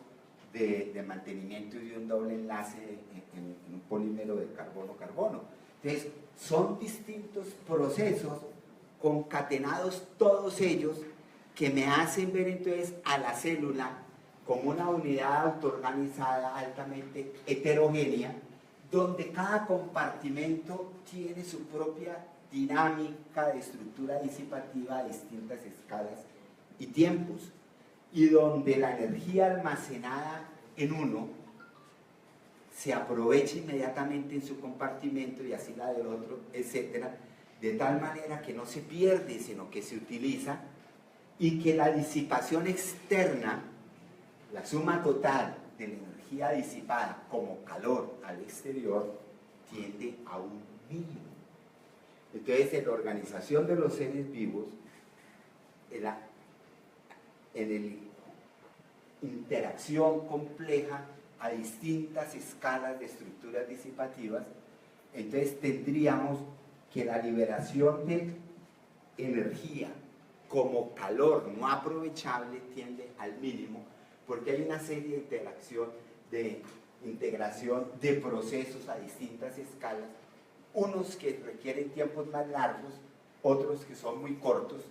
de mantenimiento de un doble enlace en un polímero de carbono-carbono. Entonces, son distintos procesos concatenados todos ellos que me hacen ver entonces a la célula como una unidad autoorganizada altamente heterogénea, donde cada compartimento tiene su propia dinámica de estructura disipativa a distintas escalas y tiempos, y donde la energía almacenada en uno se aprovecha inmediatamente en su compartimento y así la del otro, etcétera, de tal manera que no se pierde, sino que se utiliza, y que la disipación externa, la suma total de la energía disipada como calor al exterior, tiende a un mínimo. Entonces, en la organización de los seres vivos, en la interacción compleja a distintas escalas de estructuras disipativas, entonces tendríamos que la liberación de energía como calor no aprovechable tiende al mínimo, porque hay una serie de integración de procesos a distintas escalas, unos que requieren tiempos más largos, otros que son muy cortos,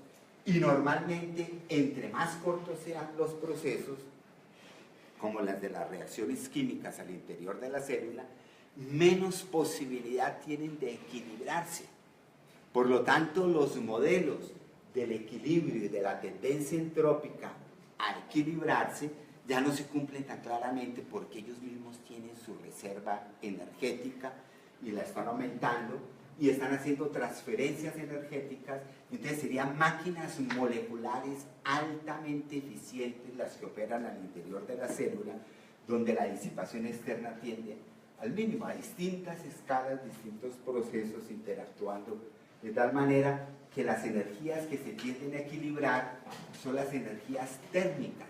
y normalmente entre más cortos sean los procesos, como las de las reacciones químicas al interior de la célula, menos posibilidad tienen de equilibrarse. Por lo tanto, los modelos del equilibrio y de la tendencia entrópica a equilibrarse ya no se cumplen tan claramente porque ellos mismos tienen su reserva energética y la están aumentando y están haciendo transferencias energéticas. Entonces serían máquinas moleculares altamente eficientes las que operan al interior de la célula, donde la disipación externa tiende al mínimo, a distintas escalas, distintos procesos interactuando, de tal manera que las energías que se tienden a equilibrar son las energías térmicas,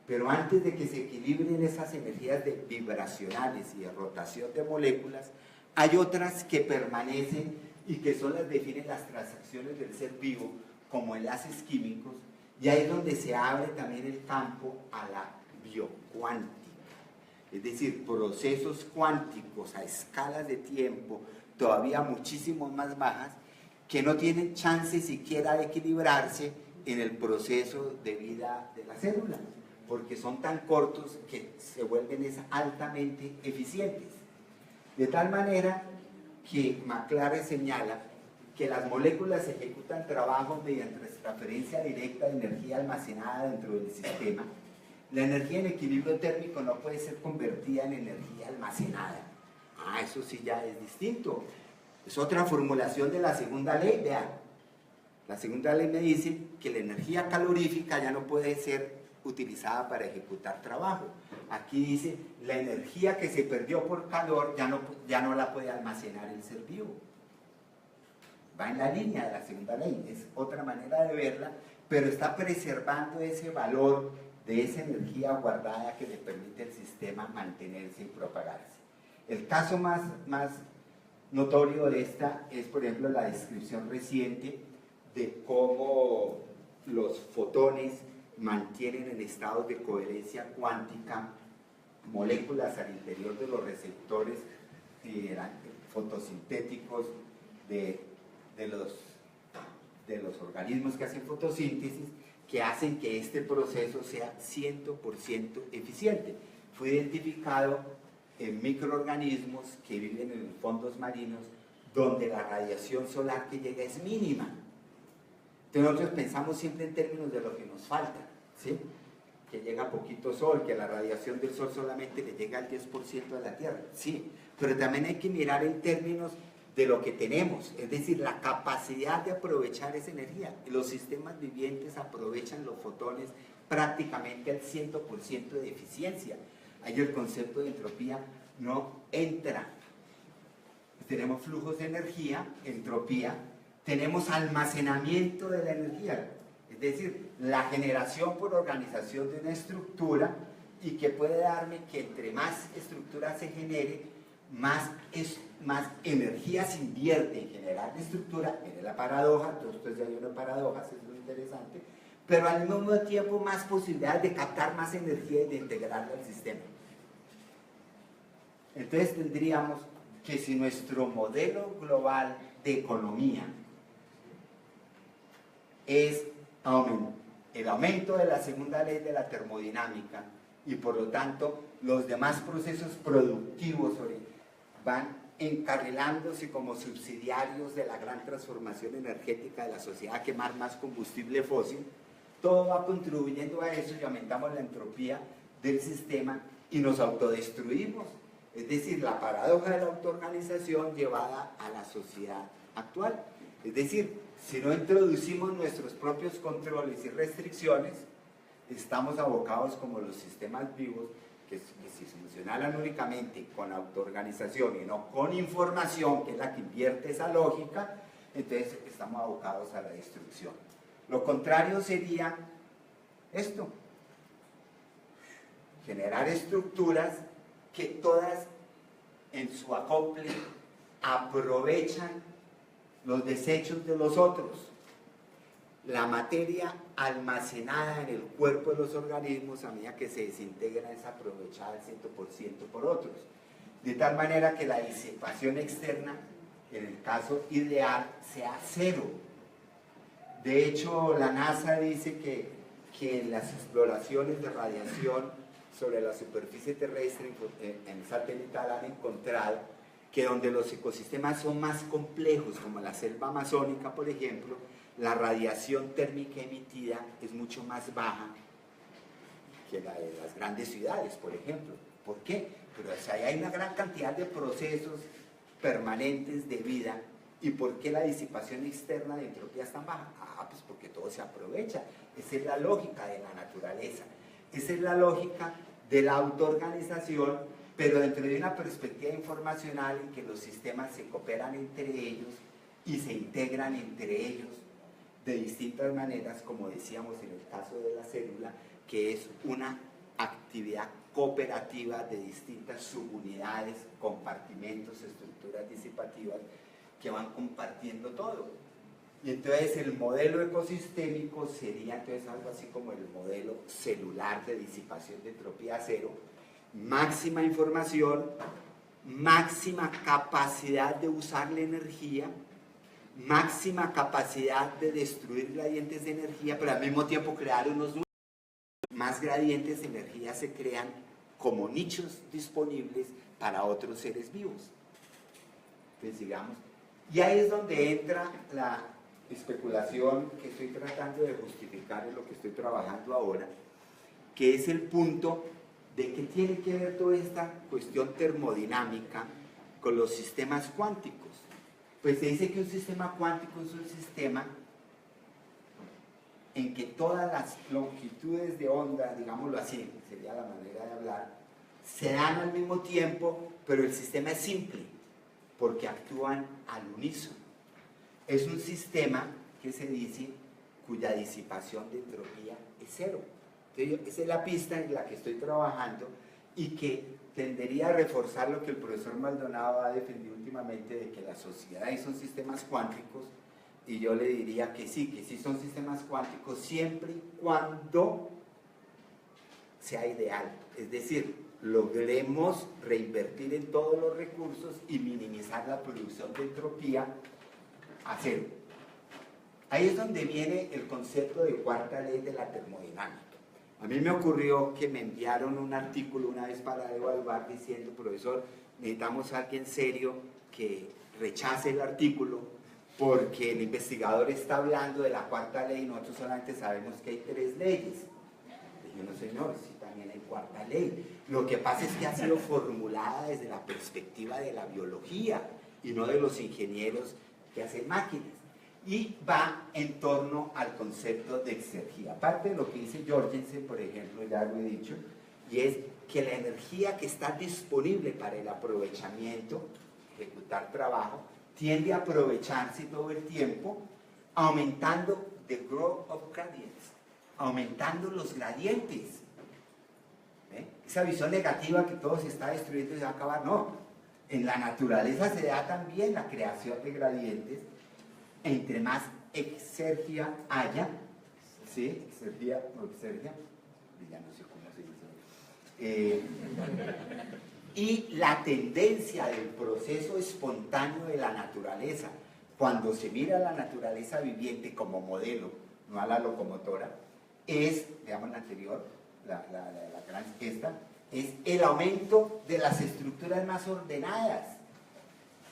pero antes de que se equilibren esas energías vibracionales y de rotación de moléculas, hay otras que permanecen y que son las que definen las transacciones del ser vivo como enlaces químicos, y ahí es donde se abre también el campo a la biocuántica, es decir, procesos cuánticos a escalas de tiempo todavía muchísimo más bajas, que no tienen chance siquiera de equilibrarse en el proceso de vida de la célula, porque son tan cortos que se vuelven altamente eficientes. De tal manera que Maclare señala que las moléculas ejecutan trabajos mediante transferencia directa de energía almacenada dentro del sistema. La energía en equilibrio térmico no puede ser convertida en energía almacenada. Eso sí ya es distinto. Es otra formulación de la segunda ley, vean. La segunda ley me dice que la energía calorífica ya no puede ser utilizada para ejecutar trabajo. Aquí dice, la energía que se perdió por calor ya no la puede almacenar el ser vivo. Va en la línea de la segunda ley, es otra manera de verla, pero está preservando ese valor de esa energía guardada que le permite al sistema mantenerse y propagarse. El caso más notorio de esta es, por ejemplo, la descripción reciente de cómo los fotones mantienen en estados de coherencia cuántica moléculas al interior de los receptores fotosintéticos de los organismos que hacen fotosíntesis, que hacen que este proceso sea 100% eficiente. Fue identificado en microorganismos que viven en los fondos marinos, donde la radiación solar que llega es mínima. Entonces nosotros pensamos siempre en términos de lo que nos falta, ¿sí? Que llega poquito sol, que la radiación del sol solamente le llega al 10% de la Tierra, sí, pero también hay que mirar en términos de lo que tenemos, es decir, la capacidad de aprovechar esa energía. Los sistemas vivientes aprovechan los fotones prácticamente al 100% de eficiencia. Ahí el concepto de entropía no entra. Tenemos flujos de energía, entropía, tenemos almacenamiento de la energía, es decir, la generación por organización de una estructura y que puede darme que entre más estructura se genere, más energía se invierte en generar la estructura. Mire la paradoja, entonces ya hay una paradoja, eso es lo interesante, pero al mismo tiempo más posibilidades de captar más energía y de integrarla al sistema. Entonces tendríamos que si nuestro modelo global de economía es el aumento de la segunda ley de la termodinámica y por lo tanto los demás procesos productivos van encarrilándose como subsidiarios de la gran transformación energética de la sociedad a quemar más combustible fósil, todo va contribuyendo a eso y aumentamos la entropía del sistema y nos autodestruimos. Es decir, la paradoja de la autoorganización llevada a la sociedad actual. Es decir, si no introducimos nuestros propios controles y restricciones, estamos abocados como los sistemas vivos, que si funcionaran únicamente con autoorganización y no con información, que es la que invierte esa lógica, entonces estamos abocados a la destrucción. Lo contrario sería esto: generar estructuras que todas en su acople aprovechan los desechos de los otros. La materia almacenada en el cuerpo de los organismos a medida que se desintegra es aprovechada al 100% por otros. De tal manera que la disipación externa, en el caso ideal, sea cero. De hecho, la NASA dice que en las exploraciones de radiación sobre la superficie terrestre en satelital han encontrado que donde los ecosistemas son más complejos, como la selva amazónica, por ejemplo, la radiación térmica emitida es mucho más baja que la de las grandes ciudades, por ejemplo. ¿Por qué? Pero o sea, hay una gran cantidad de procesos permanentes de vida. ¿Y por qué la disipación externa de entropía es tan baja? Pues porque todo se aprovecha. Esa es la lógica de la naturaleza. Esa es la lógica de la autoorganización, pero dentro de una perspectiva informacional en que los sistemas se cooperan entre ellos y se integran entre ellos de distintas maneras, como decíamos en el caso de la célula, que es una actividad cooperativa de distintas subunidades, compartimentos, estructuras disipativas que van compartiendo todo. Y entonces el modelo ecosistémico sería entonces algo así como el modelo celular de disipación de entropía cero: máxima información, máxima capacidad de usar la energía, máxima capacidad de destruir gradientes de energía, pero al mismo tiempo crear unos nuevos. Más gradientes de energía se crean como nichos disponibles para otros seres vivos. Entonces, digamos, y ahí es donde entra la especulación que estoy tratando de justificar en lo que estoy trabajando ahora, que es el punto de que tiene que ver toda esta cuestión termodinámica con los sistemas cuánticos. Pues se dice que un sistema cuántico es un sistema en que todas las longitudes de onda, digámoslo así, sería la manera de hablar, se dan al mismo tiempo, pero el sistema es simple, porque actúan al unísono. Es un sistema que se dice cuya disipación de entropía es cero. Entonces, esa es la pista en la que estoy trabajando y que tendería a reforzar lo que el profesor Maldonado ha defendido últimamente, de que las sociedades son sistemas cuánticos, y yo le diría que sí son sistemas cuánticos siempre y cuando sea ideal, es decir, logremos reinvertir en todos los recursos y minimizar la producción de entropía a cero. Ahí es donde viene el concepto de cuarta ley de la termodinámica. A mí me ocurrió que me enviaron un artículo una vez para evaluar diciendo: profesor, necesitamos a alguien serio que rechace el artículo porque el investigador está hablando de la cuarta ley y nosotros solamente sabemos que hay 3 leyes. Dije: no señor, sí también hay cuarta ley. Lo que pasa es que ha sido formulada desde la perspectiva de la biología y no de los ingenieros que hacen máquinas, y va en torno al concepto de exergía. Aparte de lo que dice Jorgensen, por ejemplo, ya lo he dicho, y es que la energía que está disponible para el aprovechamiento, ejecutar trabajo, tiende a aprovecharse todo el tiempo, aumentando the growth of gradients, aumentando los gradientes. esa visión negativa que todo se está destruyendo y se va a acabar, no. En la naturaleza se da también la creación de gradientes, entre más exergia haya, ¿sí? Exergia o exergia, ya no sé cómo se dice. Y la tendencia del proceso espontáneo de la naturaleza, cuando se mira a la naturaleza viviente como modelo, no a la locomotora, es, veamos la anterior, esta, es el aumento de las estructuras más ordenadas.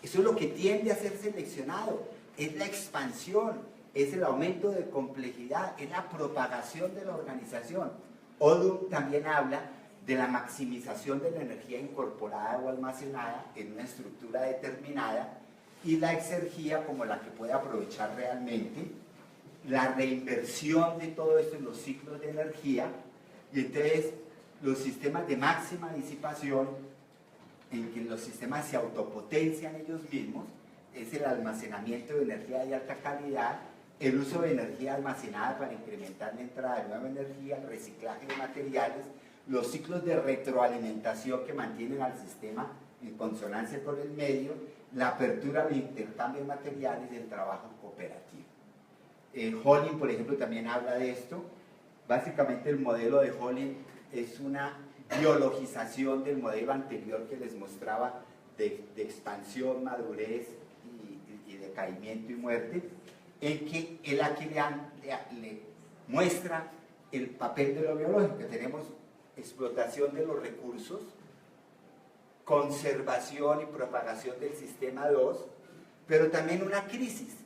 Eso es lo que tiende a ser seleccionado, es la expansión, es el aumento de complejidad, es la propagación de la organización. Odum también habla de la maximización de la energía incorporada o almacenada en una estructura determinada y la exergía como la que puede aprovechar realmente, la reinversión de todo esto en los ciclos de energía, y entonces los sistemas de máxima disipación, en que los sistemas se autopotencian ellos mismos, es el almacenamiento de energía de alta calidad, el uso de energía almacenada para incrementar la entrada de nueva energía, el reciclaje de materiales, los ciclos de retroalimentación que mantienen al sistema en consonancia con el medio, la apertura de intercambio de materiales y el trabajo cooperativo. Holling, por ejemplo, también habla de esto. Básicamente el modelo de Holling es una biologización del modelo anterior que les mostraba de expansión, madurez y decaimiento y muerte, en que él aquí le muestra el papel de lo biológico, que tenemos explotación de los recursos, conservación y propagación del sistema 2, pero también una crisis,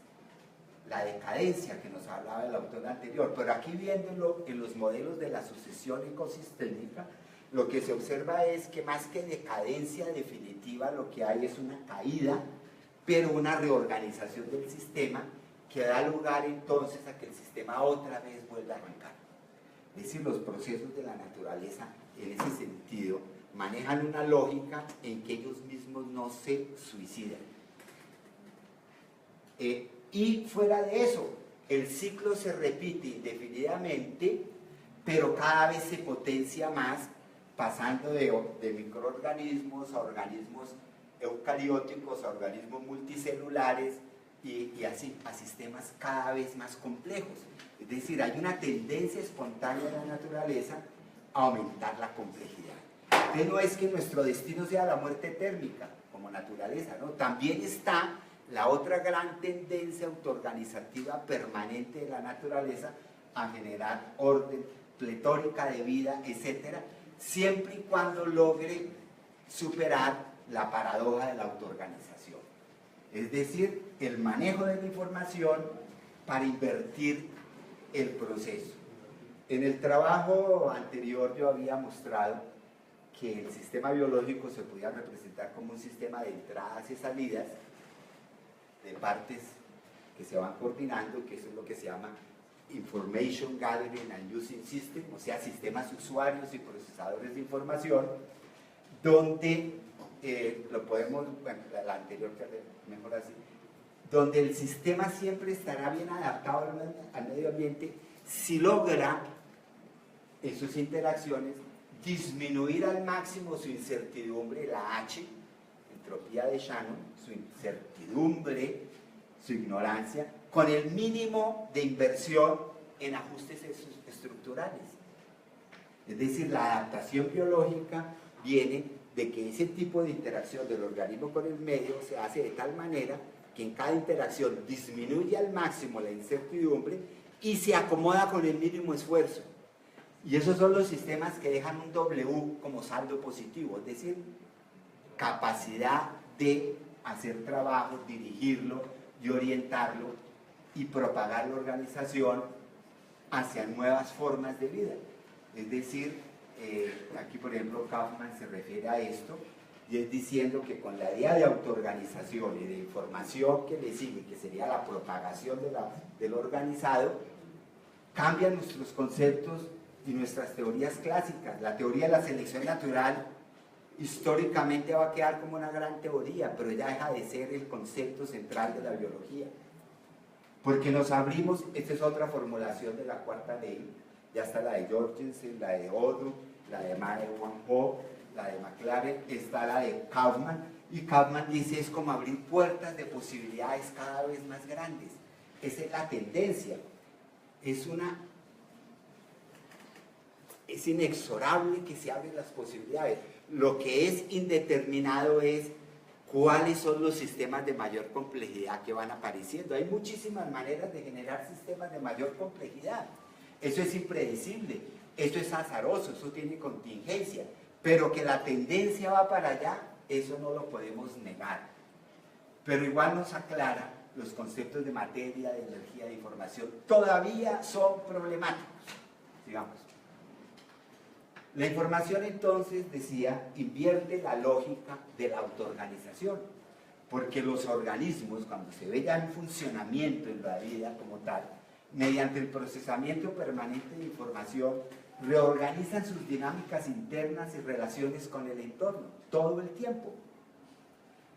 la decadencia que nos hablaba el autor anterior. Pero aquí viéndolo en los modelos de la sucesión ecosistémica, lo que se observa es que más que decadencia definitiva, lo que hay es una caída, pero una reorganización del sistema que da lugar entonces a que el sistema otra vez vuelva a arrancar. Es decir, los procesos de la naturaleza en ese sentido manejan una lógica en que ellos mismos no se suicidan. Y fuera de eso, el ciclo se repite indefinidamente, pero cada vez se potencia más, pasando de microorganismos a organismos eucarióticos, a organismos multicelulares y así a sistemas cada vez más complejos. Es decir, hay una tendencia espontánea de la naturaleza a aumentar la complejidad. Entonces no es que nuestro destino sea la muerte térmica como naturaleza, ¿no? También está la otra gran tendencia autoorganizativa permanente de la naturaleza a generar orden, pletórica de vida, etcétera, siempre y cuando logre superar la paradoja de la autoorganización. Es decir, el manejo de la información para invertir el proceso. En el trabajo anterior yo había mostrado que el sistema biológico se podía representar como un sistema de entradas y salidas de partes que se van coordinando, que eso es lo que se llama Information Gathering and Using System, o sea, sistemas usuarios y procesadores de información, donde, lo podemos, bueno, la anterior, mejor así, donde el sistema siempre estará bien adaptado al medio ambiente si logra en sus interacciones disminuir al máximo su incertidumbre, la H, entropía de Shannon, su incertidumbre, su ignorancia, con el mínimo de inversión en ajustes estructurales. Es decir, la adaptación biológica viene de que ese tipo de interacción del organismo con el medio se hace de tal manera que en cada interacción disminuye al máximo la incertidumbre y se acomoda con el mínimo esfuerzo. Y esos son los sistemas que dejan un W como saldo positivo, es decir, capacidad de hacer trabajo, dirigirlo y orientarlo y propagar la organización hacia nuevas formas de vida. Es decir, aquí por ejemplo Kaufman se refiere a esto y es diciendo que con la idea de autoorganización y de información que le sigue, que sería la propagación de lo organizado, cambian nuestros conceptos y nuestras teorías clásicas. La teoría de la selección natural históricamente va a quedar como una gran teoría, pero ya deja de ser el concepto central de la biología. Porque nos abrimos, esta es otra formulación de la cuarta ley, ya está la de Jorgensen, la de Odum, la de Mann-Ho, la de McLaren, está la de Kaufman, y Kaufman dice es como abrir puertas de posibilidades cada vez más grandes. Esa es la tendencia, es inexorable que se abren las posibilidades. Lo que es indeterminado es cuáles son los sistemas de mayor complejidad que van apareciendo. Hay muchísimas maneras de generar sistemas de mayor complejidad. Eso es impredecible, eso es azaroso, eso tiene contingencia, pero que la tendencia va para allá, eso no lo podemos negar. Pero igual nos aclara los conceptos de materia, de energía, de información, todavía son problemáticos, digamos. La información entonces, decía, invierte la lógica de la autoorganización, porque los organismos, cuando se ve ya en funcionamiento en la vida como tal, mediante el procesamiento permanente de información, reorganizan sus dinámicas internas y relaciones con el entorno, todo el tiempo.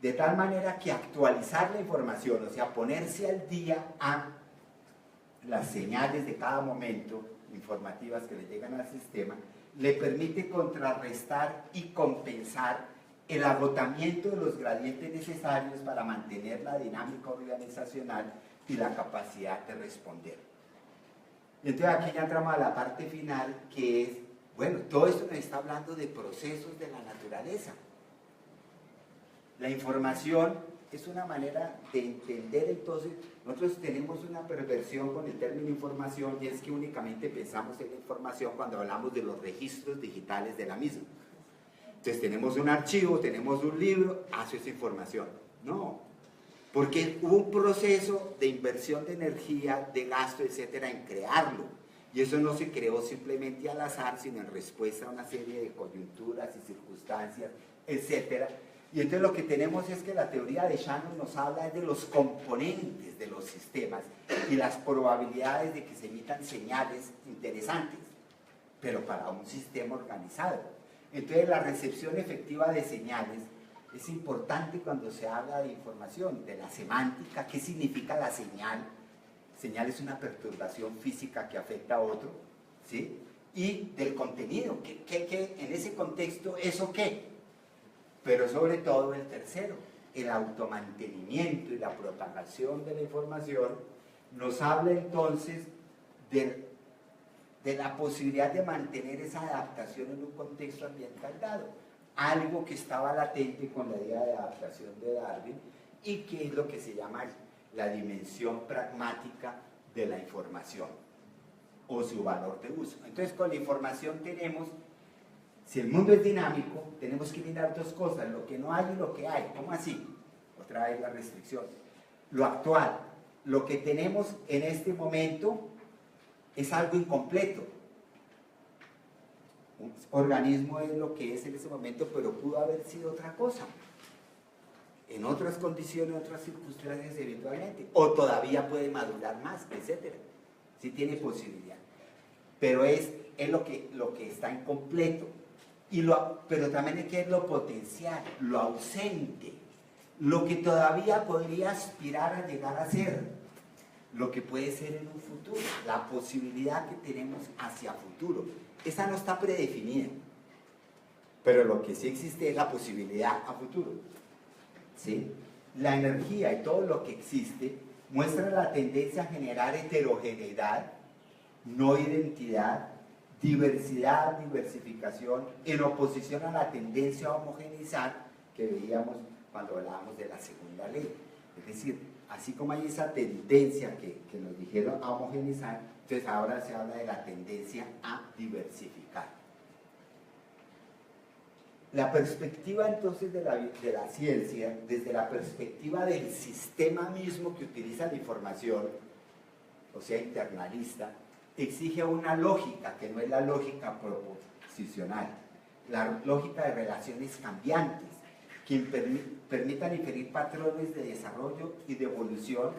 De tal manera que actualizar la información, o sea, ponerse al día a las señales de cada momento informativas que le llegan al sistema, le permite contrarrestar y compensar el agotamiento de los gradientes necesarios para mantener la dinámica organizacional y la capacidad de responder. Entonces aquí ya entramos a la parte final, que es, bueno, todo esto nos está hablando de procesos de la naturaleza. La información es una manera de entender, entonces, nosotros tenemos una perversión con el término información, y es que únicamente pensamos en la información cuando hablamos de los registros digitales de la misma. Entonces tenemos un archivo, tenemos un libro, eso es información. No, porque hubo un proceso de inversión de energía, de gasto, etcétera, en crearlo. Y eso no se creó simplemente al azar, sino en respuesta a una serie de coyunturas y circunstancias, etcétera. Y entonces lo que tenemos es que la teoría de Shannon nos habla de los componentes de los sistemas y las probabilidades de que se emitan señales interesantes, pero para un sistema organizado. Entonces la recepción efectiva de señales es importante cuando se habla de información, de la semántica. ¿Qué significa la señal? Señal es una perturbación física que afecta a otro, ¿sí? Y del contenido, ¿qué en ese contexto eso qué? Pero sobre todo el tercero, el automantenimiento y la propagación de la información, nos habla entonces de la posibilidad de mantener esa adaptación en un contexto ambiental dado, algo que estaba latente con la idea de adaptación de Darwin, y que es lo que se llama la dimensión pragmática de la información o su valor de uso. Entonces con la información tenemos, si el mundo es dinámico, tenemos que mirar dos cosas, lo que no hay y lo que hay. ¿Cómo así? Otra vez la restricción. Lo actual, lo que tenemos en este momento es algo incompleto. Un organismo es lo que es en ese momento, pero pudo haber sido otra cosa, en otras condiciones, otras circunstancias eventualmente, o todavía puede madurar más, etcétera. Sí tiene posibilidad, pero es lo que está incompleto. Pero también ¿qué es lo potencial? Lo ausente, lo que todavía podría aspirar a llegar a ser, lo que puede ser en un futuro, la posibilidad que tenemos hacia futuro. Esa no está predefinida, pero lo que sí existe es la posibilidad a futuro, ¿sí? La energía y todo lo que existe muestra la tendencia a generar heterogeneidad, no identidad, diversidad, diversificación, en oposición a la tendencia a homogeneizar que veíamos cuando hablábamos de la segunda ley. Es decir, así como hay esa tendencia que nos dijeron a homogeneizar, entonces ahora se habla de la tendencia a diversificar. La perspectiva entonces de la ciencia, desde la perspectiva del sistema mismo que utiliza la información, o sea, internalista, exige una lógica que no es la lógica proposicional, la lógica de relaciones cambiantes, que permitan inferir patrones de desarrollo y de evolución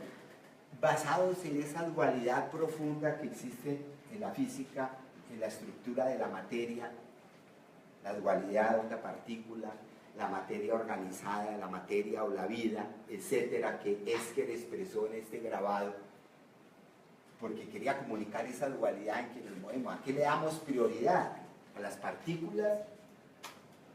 basados en esa dualidad profunda que existe en la física, en la estructura de la materia, la dualidad onda-partícula, la materia organizada, la materia o la vida, etcétera, que Escher expresó en este grabado, porque quería comunicar esa dualidad en que nos movemos. ¿A qué le damos prioridad? a las partículas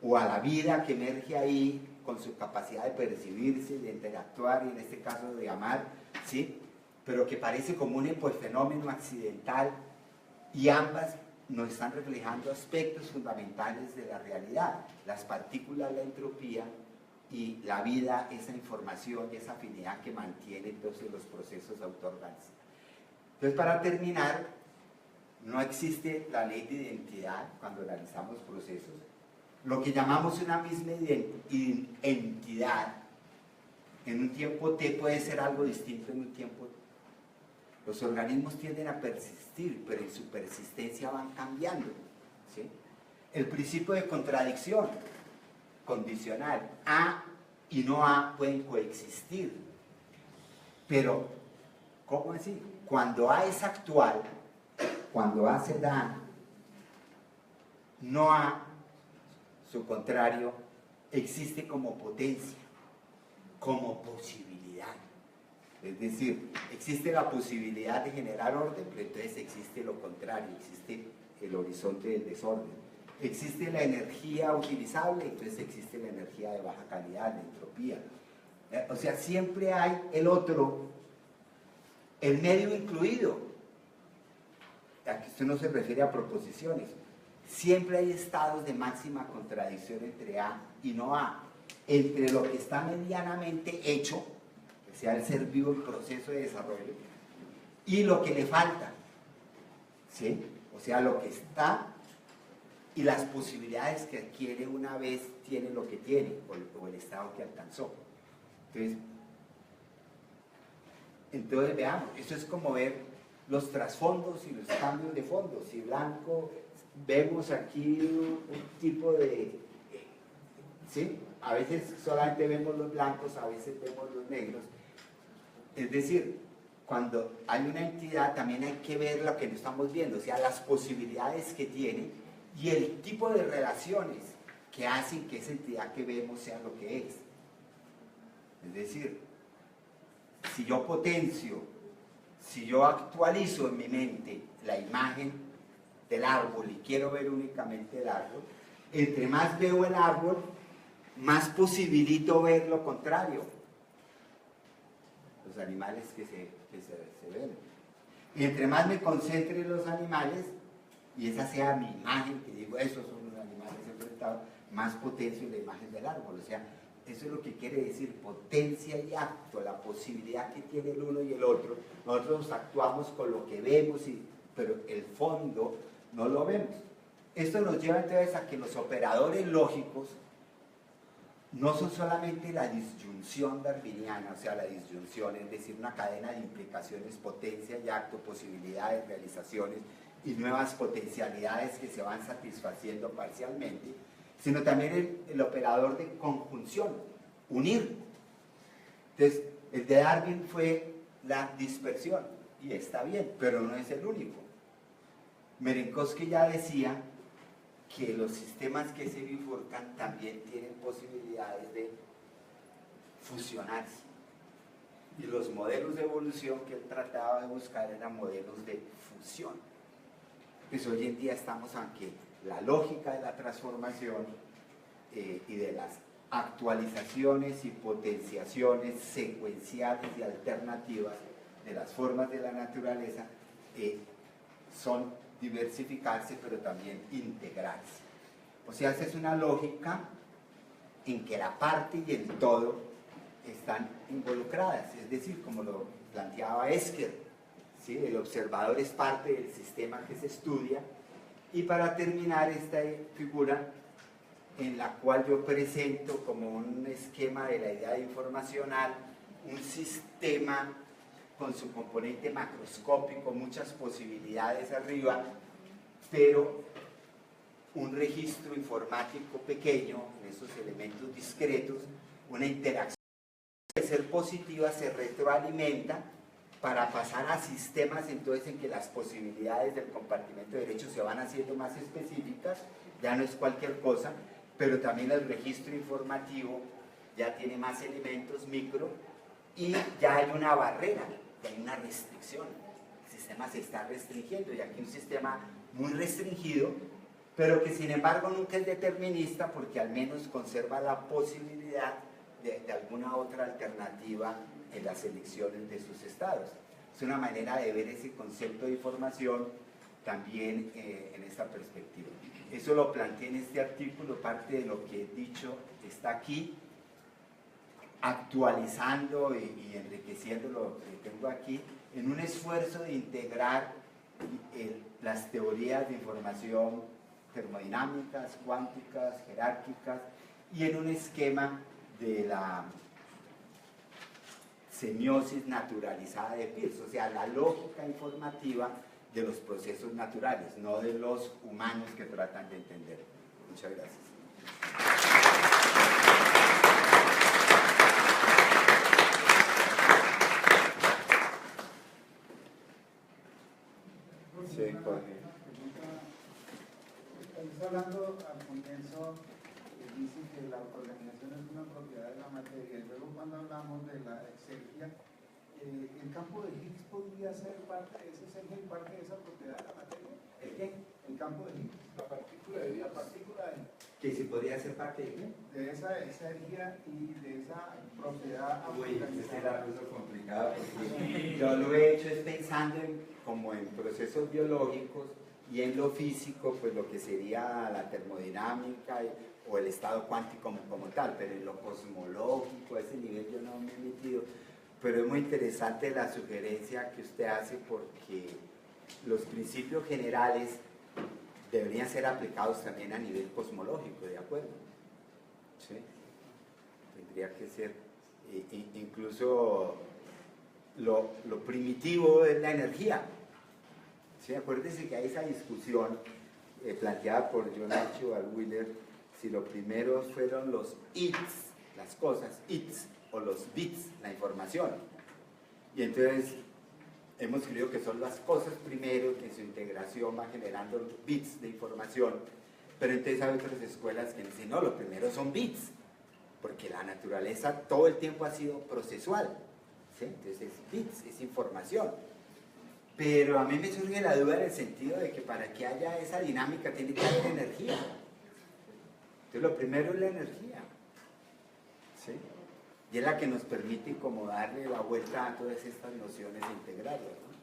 o a la vida que emerge ahí con su capacidad de percibirse, de interactuar y en este caso de amar, ¿sí? Pero que parece como un epifenómeno accidental y ambas nos están reflejando aspectos fundamentales de la realidad. Las partículas, la entropía, y la vida, esa información y esa afinidad que mantiene entonces los procesos autorgánicos. Entonces, para terminar, no existe la ley de identidad cuando analizamos procesos. Lo que llamamos una misma entidad en un tiempo T puede ser algo distinto en un tiempo T. Los organismos tienden a persistir, pero en su persistencia van cambiando, ¿sí? El principio de contradicción condicional, A y no A pueden coexistir, pero ¿cómo así? Cuando A es actual, cuando A se da, no A, su contrario, existe como potencia, como posibilidad. Es decir, existe la posibilidad de generar orden, pero entonces existe lo contrario, existe el horizonte del desorden. Existe la energía utilizable, entonces existe la energía de baja calidad, la entropía. O sea, siempre hay el otro, el medio incluido. Aquí esto no se refiere a proposiciones. Siempre hay estados de máxima contradicción entre A y no A. Entre lo que está medianamente hecho, que sea el ser vivo en proceso de desarrollo, y lo que le falta, ¿sí? O sea, lo que está y las posibilidades que adquiere una vez tiene lo que tiene, o el estado que alcanzó. Entonces veamos, eso es como ver los trasfondos y los cambios de fondo. Si blanco, vemos aquí un tipo de... ¿sí? A veces solamente vemos los blancos, a veces vemos los negros. Es decir, cuando hay una entidad también hay que ver lo que no estamos viendo, o sea, las posibilidades que tiene y el tipo de relaciones que hacen que esa entidad que vemos sea lo que es. Es decir, si yo potencio, si yo actualizo en mi mente la imagen del árbol y quiero ver únicamente el árbol, entre más veo el árbol, más posibilito ver lo contrario. Los animales que se ven. Y entre más me concentre en los animales, y esa sea mi imagen, que digo, esos son los animales enfrentados, más potencio la imagen del árbol. O sea, eso es lo que quiere decir potencia y acto, la posibilidad que tiene el uno y el otro. Nosotros actuamos con lo que vemos, pero el fondo no lo vemos. Esto nos lleva entonces a que los operadores lógicos no son solamente la disyunción darwiniana, o sea, la disyunción, es decir, una cadena de implicaciones, potencia y acto, posibilidades, realizaciones y nuevas potencialidades que se van satisfaciendo parcialmente, sino también el operador de conjunción, unir. Entonces, el de Darwin fue la dispersión, y está bien, pero no es el único. Minkowski ya decía que los sistemas que se bifurcan también tienen posibilidades de fusionarse. Y los modelos de evolución que él trataba de buscar eran modelos de fusión. Pues hoy en día estamos ante la lógica de la transformación y de las actualizaciones y potenciaciones secuenciales y alternativas de las formas de la naturaleza, son diversificarse pero también integrarse. O sea, esa es una lógica en que la parte y el todo están involucradas, es decir, como lo planteaba Escher, ¿sí? El observador es parte del sistema que se estudia. Y para terminar esta figura, en la cual yo presento como un esquema de la idea informacional, un sistema con su componente macroscópico, muchas posibilidades arriba, pero un registro informático pequeño en esos elementos discretos, una interacción que de ser positiva se retroalimenta para pasar a sistemas entonces en que las posibilidades del compartimento de derechos se van haciendo más específicas, ya no es cualquier cosa, pero también el registro informativo ya tiene más elementos micro y ya hay una barrera, ya hay una restricción. El sistema se está restringiendo y aquí un sistema muy restringido pero que sin embargo nunca es determinista porque al menos conserva la posibilidad de alguna otra alternativa en las elecciones de sus estados. Es una manera de ver ese concepto de información también en esta perspectiva. Eso lo planteé en este artículo, parte de lo que he dicho está aquí, actualizando y enriqueciendo lo que tengo aquí, en un esfuerzo de integrar las teorías de información termodinámicas, cuánticas, jerárquicas, y en un esquema de la semiosis naturalizada de Peirce, o sea, la lógica informativa de los procesos naturales, no de los humanos que tratan de entender. Muchas gracias. Sí, Jorge. Estás hablando al comienzo, dice que la organización es una propiedad de la materia, y luego cuando hablamos de la exergia, ¿el campo de Higgs podría ser parte de ese exergia y parte de esa propiedad de la materia? ¿El qué? El campo de Higgs, la partícula de ¿Que si podría ser parte de qué? de esa exergia y de esa propiedad. Uy, ese era algo complicado, porque yo lo he hecho es pensando como en procesos biológicos y en lo físico, pues lo que sería la termodinámica o el estado cuántico como tal, pero en lo cosmológico, a ese nivel yo no me he metido. Pero es muy interesante la sugerencia que usted hace porque los principios generales deberían ser aplicados también a nivel cosmológico, ¿de acuerdo? ¿Sí? Tendría que ser, incluso lo primitivo es la energía. ¿Sí? Acuérdense que hay esa discusión planteada por John H. Wheeler, si lo primero fueron los its, las cosas, its, o los bits, la información. Y entonces hemos creído que son las cosas primero, que en su integración va generando bits de información, pero entonces hay otras escuelas que dicen, no, lo primero son bits, porque la naturaleza todo el tiempo ha sido procesual, ¿sí? Entonces es bits, es información. Pero a mí me surge la duda en el sentido de que para que haya esa dinámica tiene que haber energía. Entonces lo primero es la energía, ¿sí? Y es la que nos permite como darle la vuelta a todas estas nociones e integrarlas, ¿no?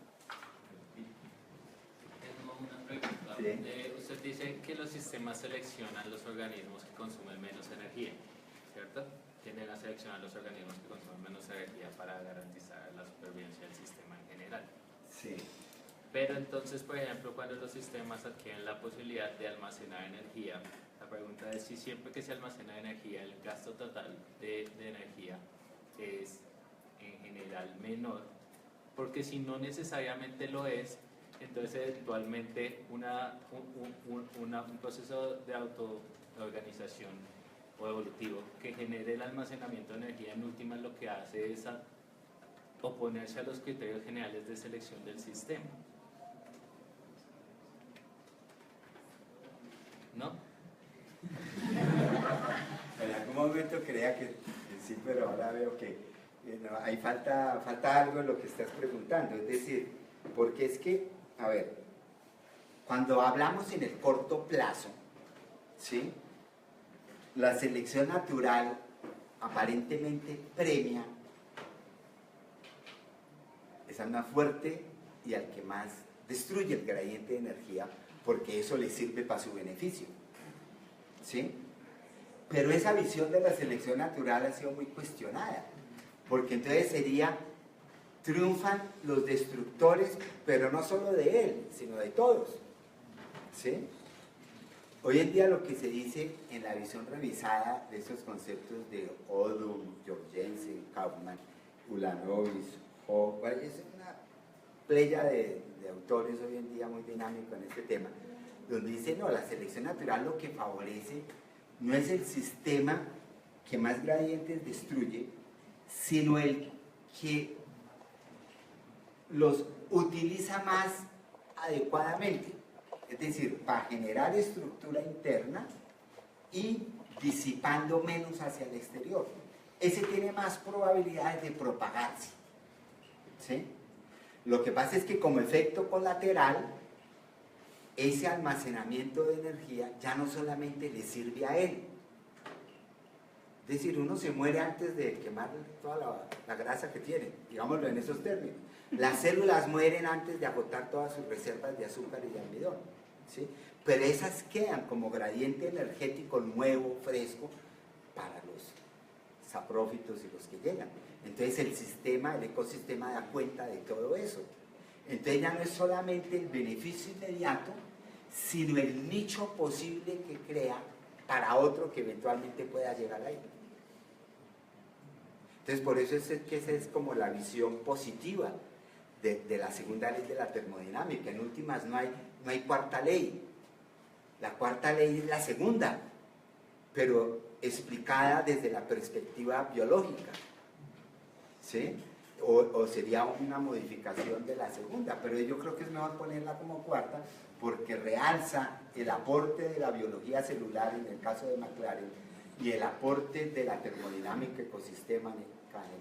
Tengo una pregunta. Sí. Usted dice que los sistemas seleccionan los organismos que consumen menos energía, ¿cierto? Tienden a seleccionar los organismos que consumen menos energía para garantizar la supervivencia del sistema en general. Sí. Pero entonces, por ejemplo, cuando los sistemas adquieren la posibilidad de almacenar energía, la pregunta es si siempre que se almacena energía, el gasto total de energía es en general menor, porque si no necesariamente lo es, entonces eventualmente un proceso de autoorganización o evolutivo que genere el almacenamiento de energía en última lo que hace es oponerse a los criterios generales de selección del sistema. ¿No? En algún momento creía que sí, pero ahora veo que no, ahí falta algo en lo que estás preguntando. Es decir, porque es que, a ver, cuando hablamos en el corto plazo, ¿sí? La selección natural aparentemente premia es al más fuerte y al que más destruye el gradiente de energía, porque eso le sirve para su beneficio, ¿sí? Pero esa visión de la selección natural ha sido muy cuestionada, porque entonces triunfan los destructores, pero no solo de él, sino de todos, ¿sí? Hoy en día lo que se dice en la visión revisada de esos conceptos de Odum, Jorgensen, Kaufman, Ulanovich, es una playa de autores hoy en día muy dinámicos en este tema, donde dice, no, la selección natural lo que favorece no es el sistema que más gradientes destruye, sino el que los utiliza más adecuadamente, es decir, para generar estructura interna y disipando menos hacia el exterior. Ese tiene más probabilidades de propagarse, ¿sí? Lo que pasa es que como efecto colateral ese almacenamiento de energía ya no solamente le sirve a él. Es decir, uno se muere antes de quemar toda la grasa que tiene, digámoslo en esos términos. Las células mueren antes de agotar todas sus reservas de azúcar y de almidón, ¿sí? Pero esas quedan como gradiente energético nuevo, fresco, para los saprófitos y los que llegan. Entonces el sistema, el ecosistema da cuenta de todo eso. Entonces ya no es solamente el beneficio inmediato, sino el nicho posible que crea para otro que eventualmente pueda llegar ahí. Entonces por eso es que esa es como la visión positiva de la segunda ley de la termodinámica. En últimas no hay cuarta ley. La cuarta ley es la segunda, pero explicada desde la perspectiva biológica, ¿sí? O sería una modificación de la segunda, pero yo creo que es mejor ponerla como cuarta porque realza el aporte de la biología celular en el caso de McLaren y el aporte de la termodinámica ecosistema en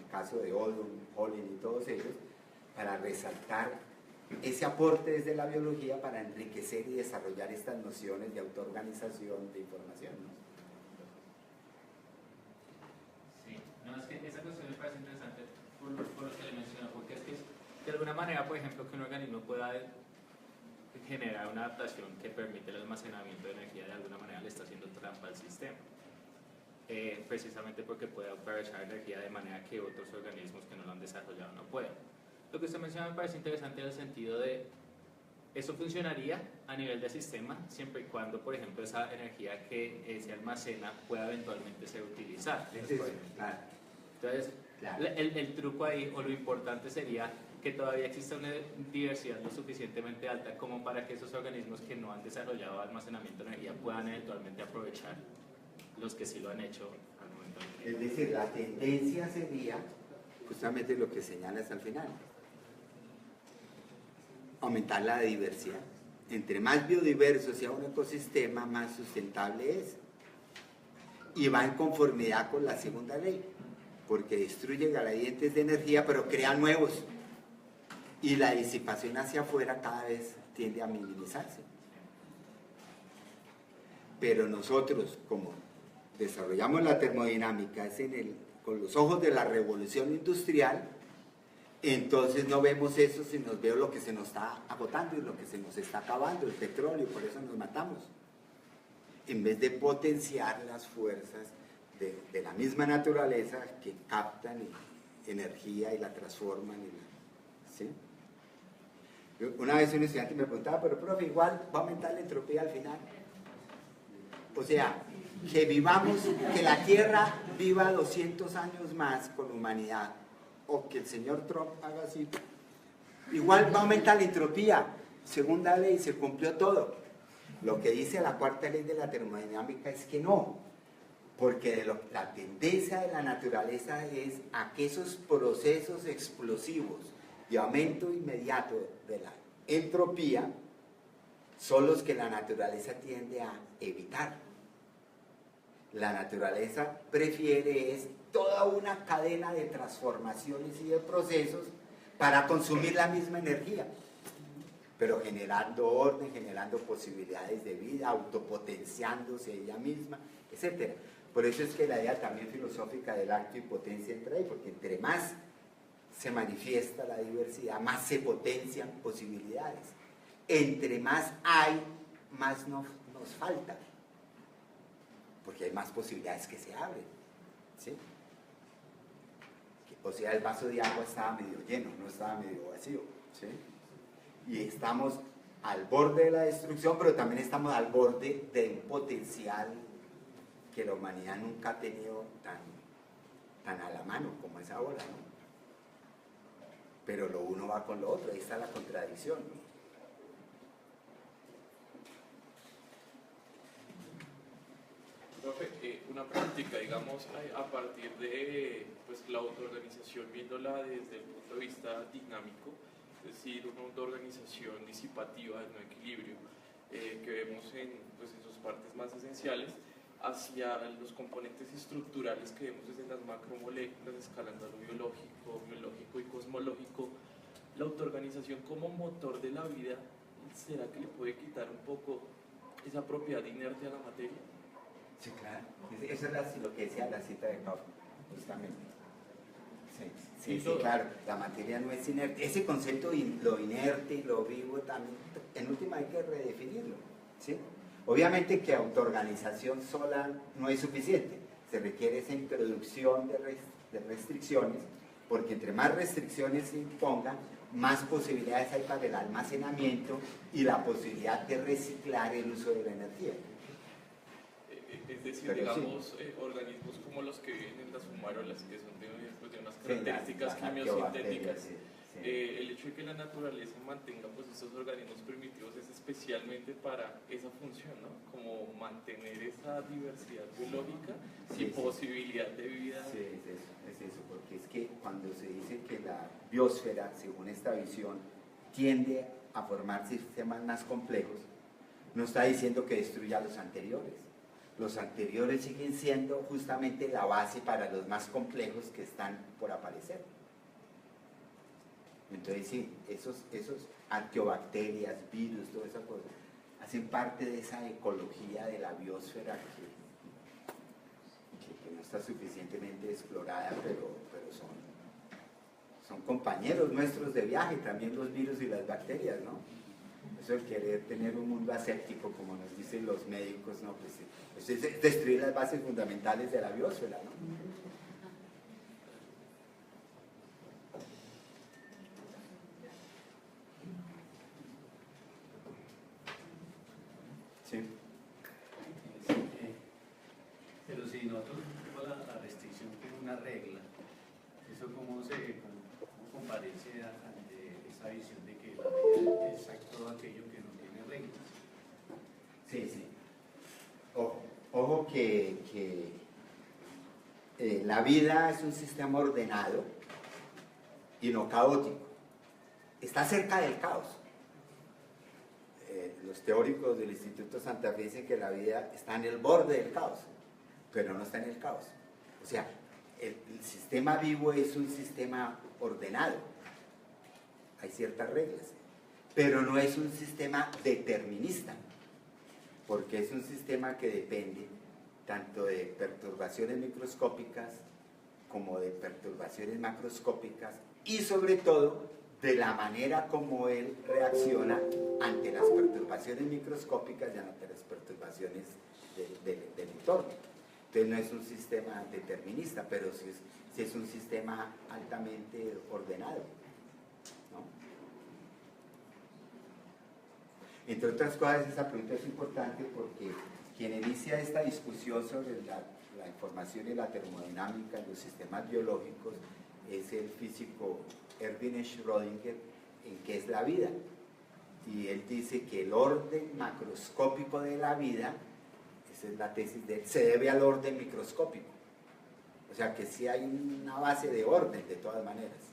el caso de Odum, Hollin y todos ellos, para resaltar ese aporte desde la biología para enriquecer y desarrollar estas nociones de autoorganización de información, ¿no? Sí, no, es que esa cuestión me parece interesante por lo que le menciono, porque es que de alguna manera, por ejemplo, que un organismo pueda generar una adaptación que permite el almacenamiento de energía, de alguna manera le está haciendo trampa al sistema. Precisamente porque puede aprovechar energía de manera que otros organismos que no lo han desarrollado no pueden. Lo que usted menciona me parece interesante en el sentido de eso funcionaría a nivel de sistema siempre y cuando, por ejemplo, esa energía que se almacena pueda eventualmente ser utilizada. Entonces, claro. el truco ahí, o lo importante sería que todavía exista una diversidad lo suficientemente alta como para que esos organismos que no han desarrollado almacenamiento de energía puedan eventualmente aprovechar los que sí lo han hecho al momento en que... Es decir, la tendencia sería justamente lo que señalas al final: aumentar la diversidad. Entre más biodiverso sea un ecosistema, más sustentable es. Y va en conformidad con la segunda ley, porque destruye gradientes de energía, pero crea nuevos. Y la disipación hacia afuera cada vez tiende a minimizarse. Pero nosotros, como desarrollamos la termodinámica con los ojos de la revolución industrial, entonces no vemos eso, sino vemos lo que se nos está agotando y lo que se nos está acabando, el petróleo, por eso nos matamos. En vez de potenciar las fuerzas de la misma naturaleza que captan energía y la transforman. ¿Sí? Una vez un estudiante me preguntaba, pero profe, igual va a aumentar la entropía al final. O sea, que la Tierra viva 200 años más con humanidad, o que el señor Trump haga así, igual va a aumentar la entropía. Segunda ley, se cumplió todo. Lo que dice la cuarta ley de la termodinámica es que no, porque la tendencia de la naturaleza es a que esos procesos explosivos de aumento inmediato de la entropía son los que la naturaleza tiende a evitar. La naturaleza prefiere toda una cadena de transformaciones y de procesos para consumir la misma energía, pero generando orden, generando posibilidades de vida, autopotenciándose ella misma, etc. Por eso es que la idea también filosófica del acto y potencia entra ahí, porque entre más se manifiesta la diversidad, más se potencian posibilidades. Entre más hay, más nos falta, porque hay más posibilidades que se abren, ¿sí? O sea, el vaso de agua estaba medio lleno, no estaba medio vacío, ¿sí? Y estamos al borde de la destrucción, pero también estamos al borde de un potencial que la humanidad nunca ha tenido tan a la mano como es ahora, ¿no? Pero lo uno va con lo otro, ahí está la contradicción, ¿no? Profe, una práctica, digamos, a partir de pues, la autoorganización, viéndola desde el punto de vista dinámico, es decir, una autoorganización disipativa, de no equilibrio, que vemos en sus partes más esenciales, hacia los componentes estructurales que vemos desde las macromoléculas, escalando a lo biológico y cosmológico. La autoorganización como motor de la vida ¿será que le puede quitar un poco esa propiedad inerte a la materia? Sí, claro. Eso es lo que decía la cita de Pablo, justamente. Sí, claro, la materia no es inerte. Ese concepto, lo inerte y lo vivo, también, en última hay que redefinirlo, ¿sí? Obviamente que autoorganización sola no es suficiente, se requiere esa introducción de restricciones, porque entre más restricciones se impongan, más posibilidades hay para el almacenamiento y la posibilidad de reciclar el uso de la energía. Es decir, Pero digamos, organismos como los que viven en las fumarolas, que son de unas características quimiosintéticas. Sí. El hecho de que la naturaleza mantenga pues, estos organismos primitivos es especialmente para esa función, ¿no? Como mantener esa diversidad biológica y posibilidad de vida. Sí, es eso, porque es que cuando se dice que la biosfera, según esta visión, tiende a formar sistemas más complejos, no está diciendo que destruya los anteriores. Los anteriores siguen siendo justamente la base para los más complejos que están por aparecer. Entonces sí, esos arqueobacterias, virus, toda esa cosa, hacen parte de esa ecología de la biosfera que no está suficientemente explorada, pero son compañeros nuestros de viaje, también los virus y las bacterias, ¿no? Eso es querer tener un mundo aséptico, como nos dicen los médicos, ¿no? Pues es destruir las bases fundamentales de la biosfera, ¿no? Sí. Pero si nosotros tenemos la restricción como una regla, ¿eso cómo comparece ante esa visión de que la vida es todo aquello que no tiene reglas? Sí. Ojo que la vida es un sistema ordenado y no caótico. Está cerca del caos. Los teóricos del Instituto Santa Fe dicen que la vida está en el borde del caos, pero no está en el caos. O sea, el sistema vivo es un sistema ordenado. Hay ciertas reglas, pero no es un sistema determinista, porque es un sistema que depende tanto de perturbaciones microscópicas como de perturbaciones macroscópicas y sobre todo de la manera como él reacciona ante las perturbaciones microscópicas y ante las perturbaciones del entorno. Entonces no es un sistema determinista, pero sí es un sistema altamente ordenado, ¿no? Entre otras cosas, esa pregunta es importante porque quien inicia esta discusión sobre la información y la termodinámica en los sistemas biológicos es el físico Erwin Schrödinger, en qué es la vida. Y él dice que el orden macroscópico de la vida, esa es la tesis de él, se debe al orden microscópico. O sea que sí hay una base de orden de todas maneras.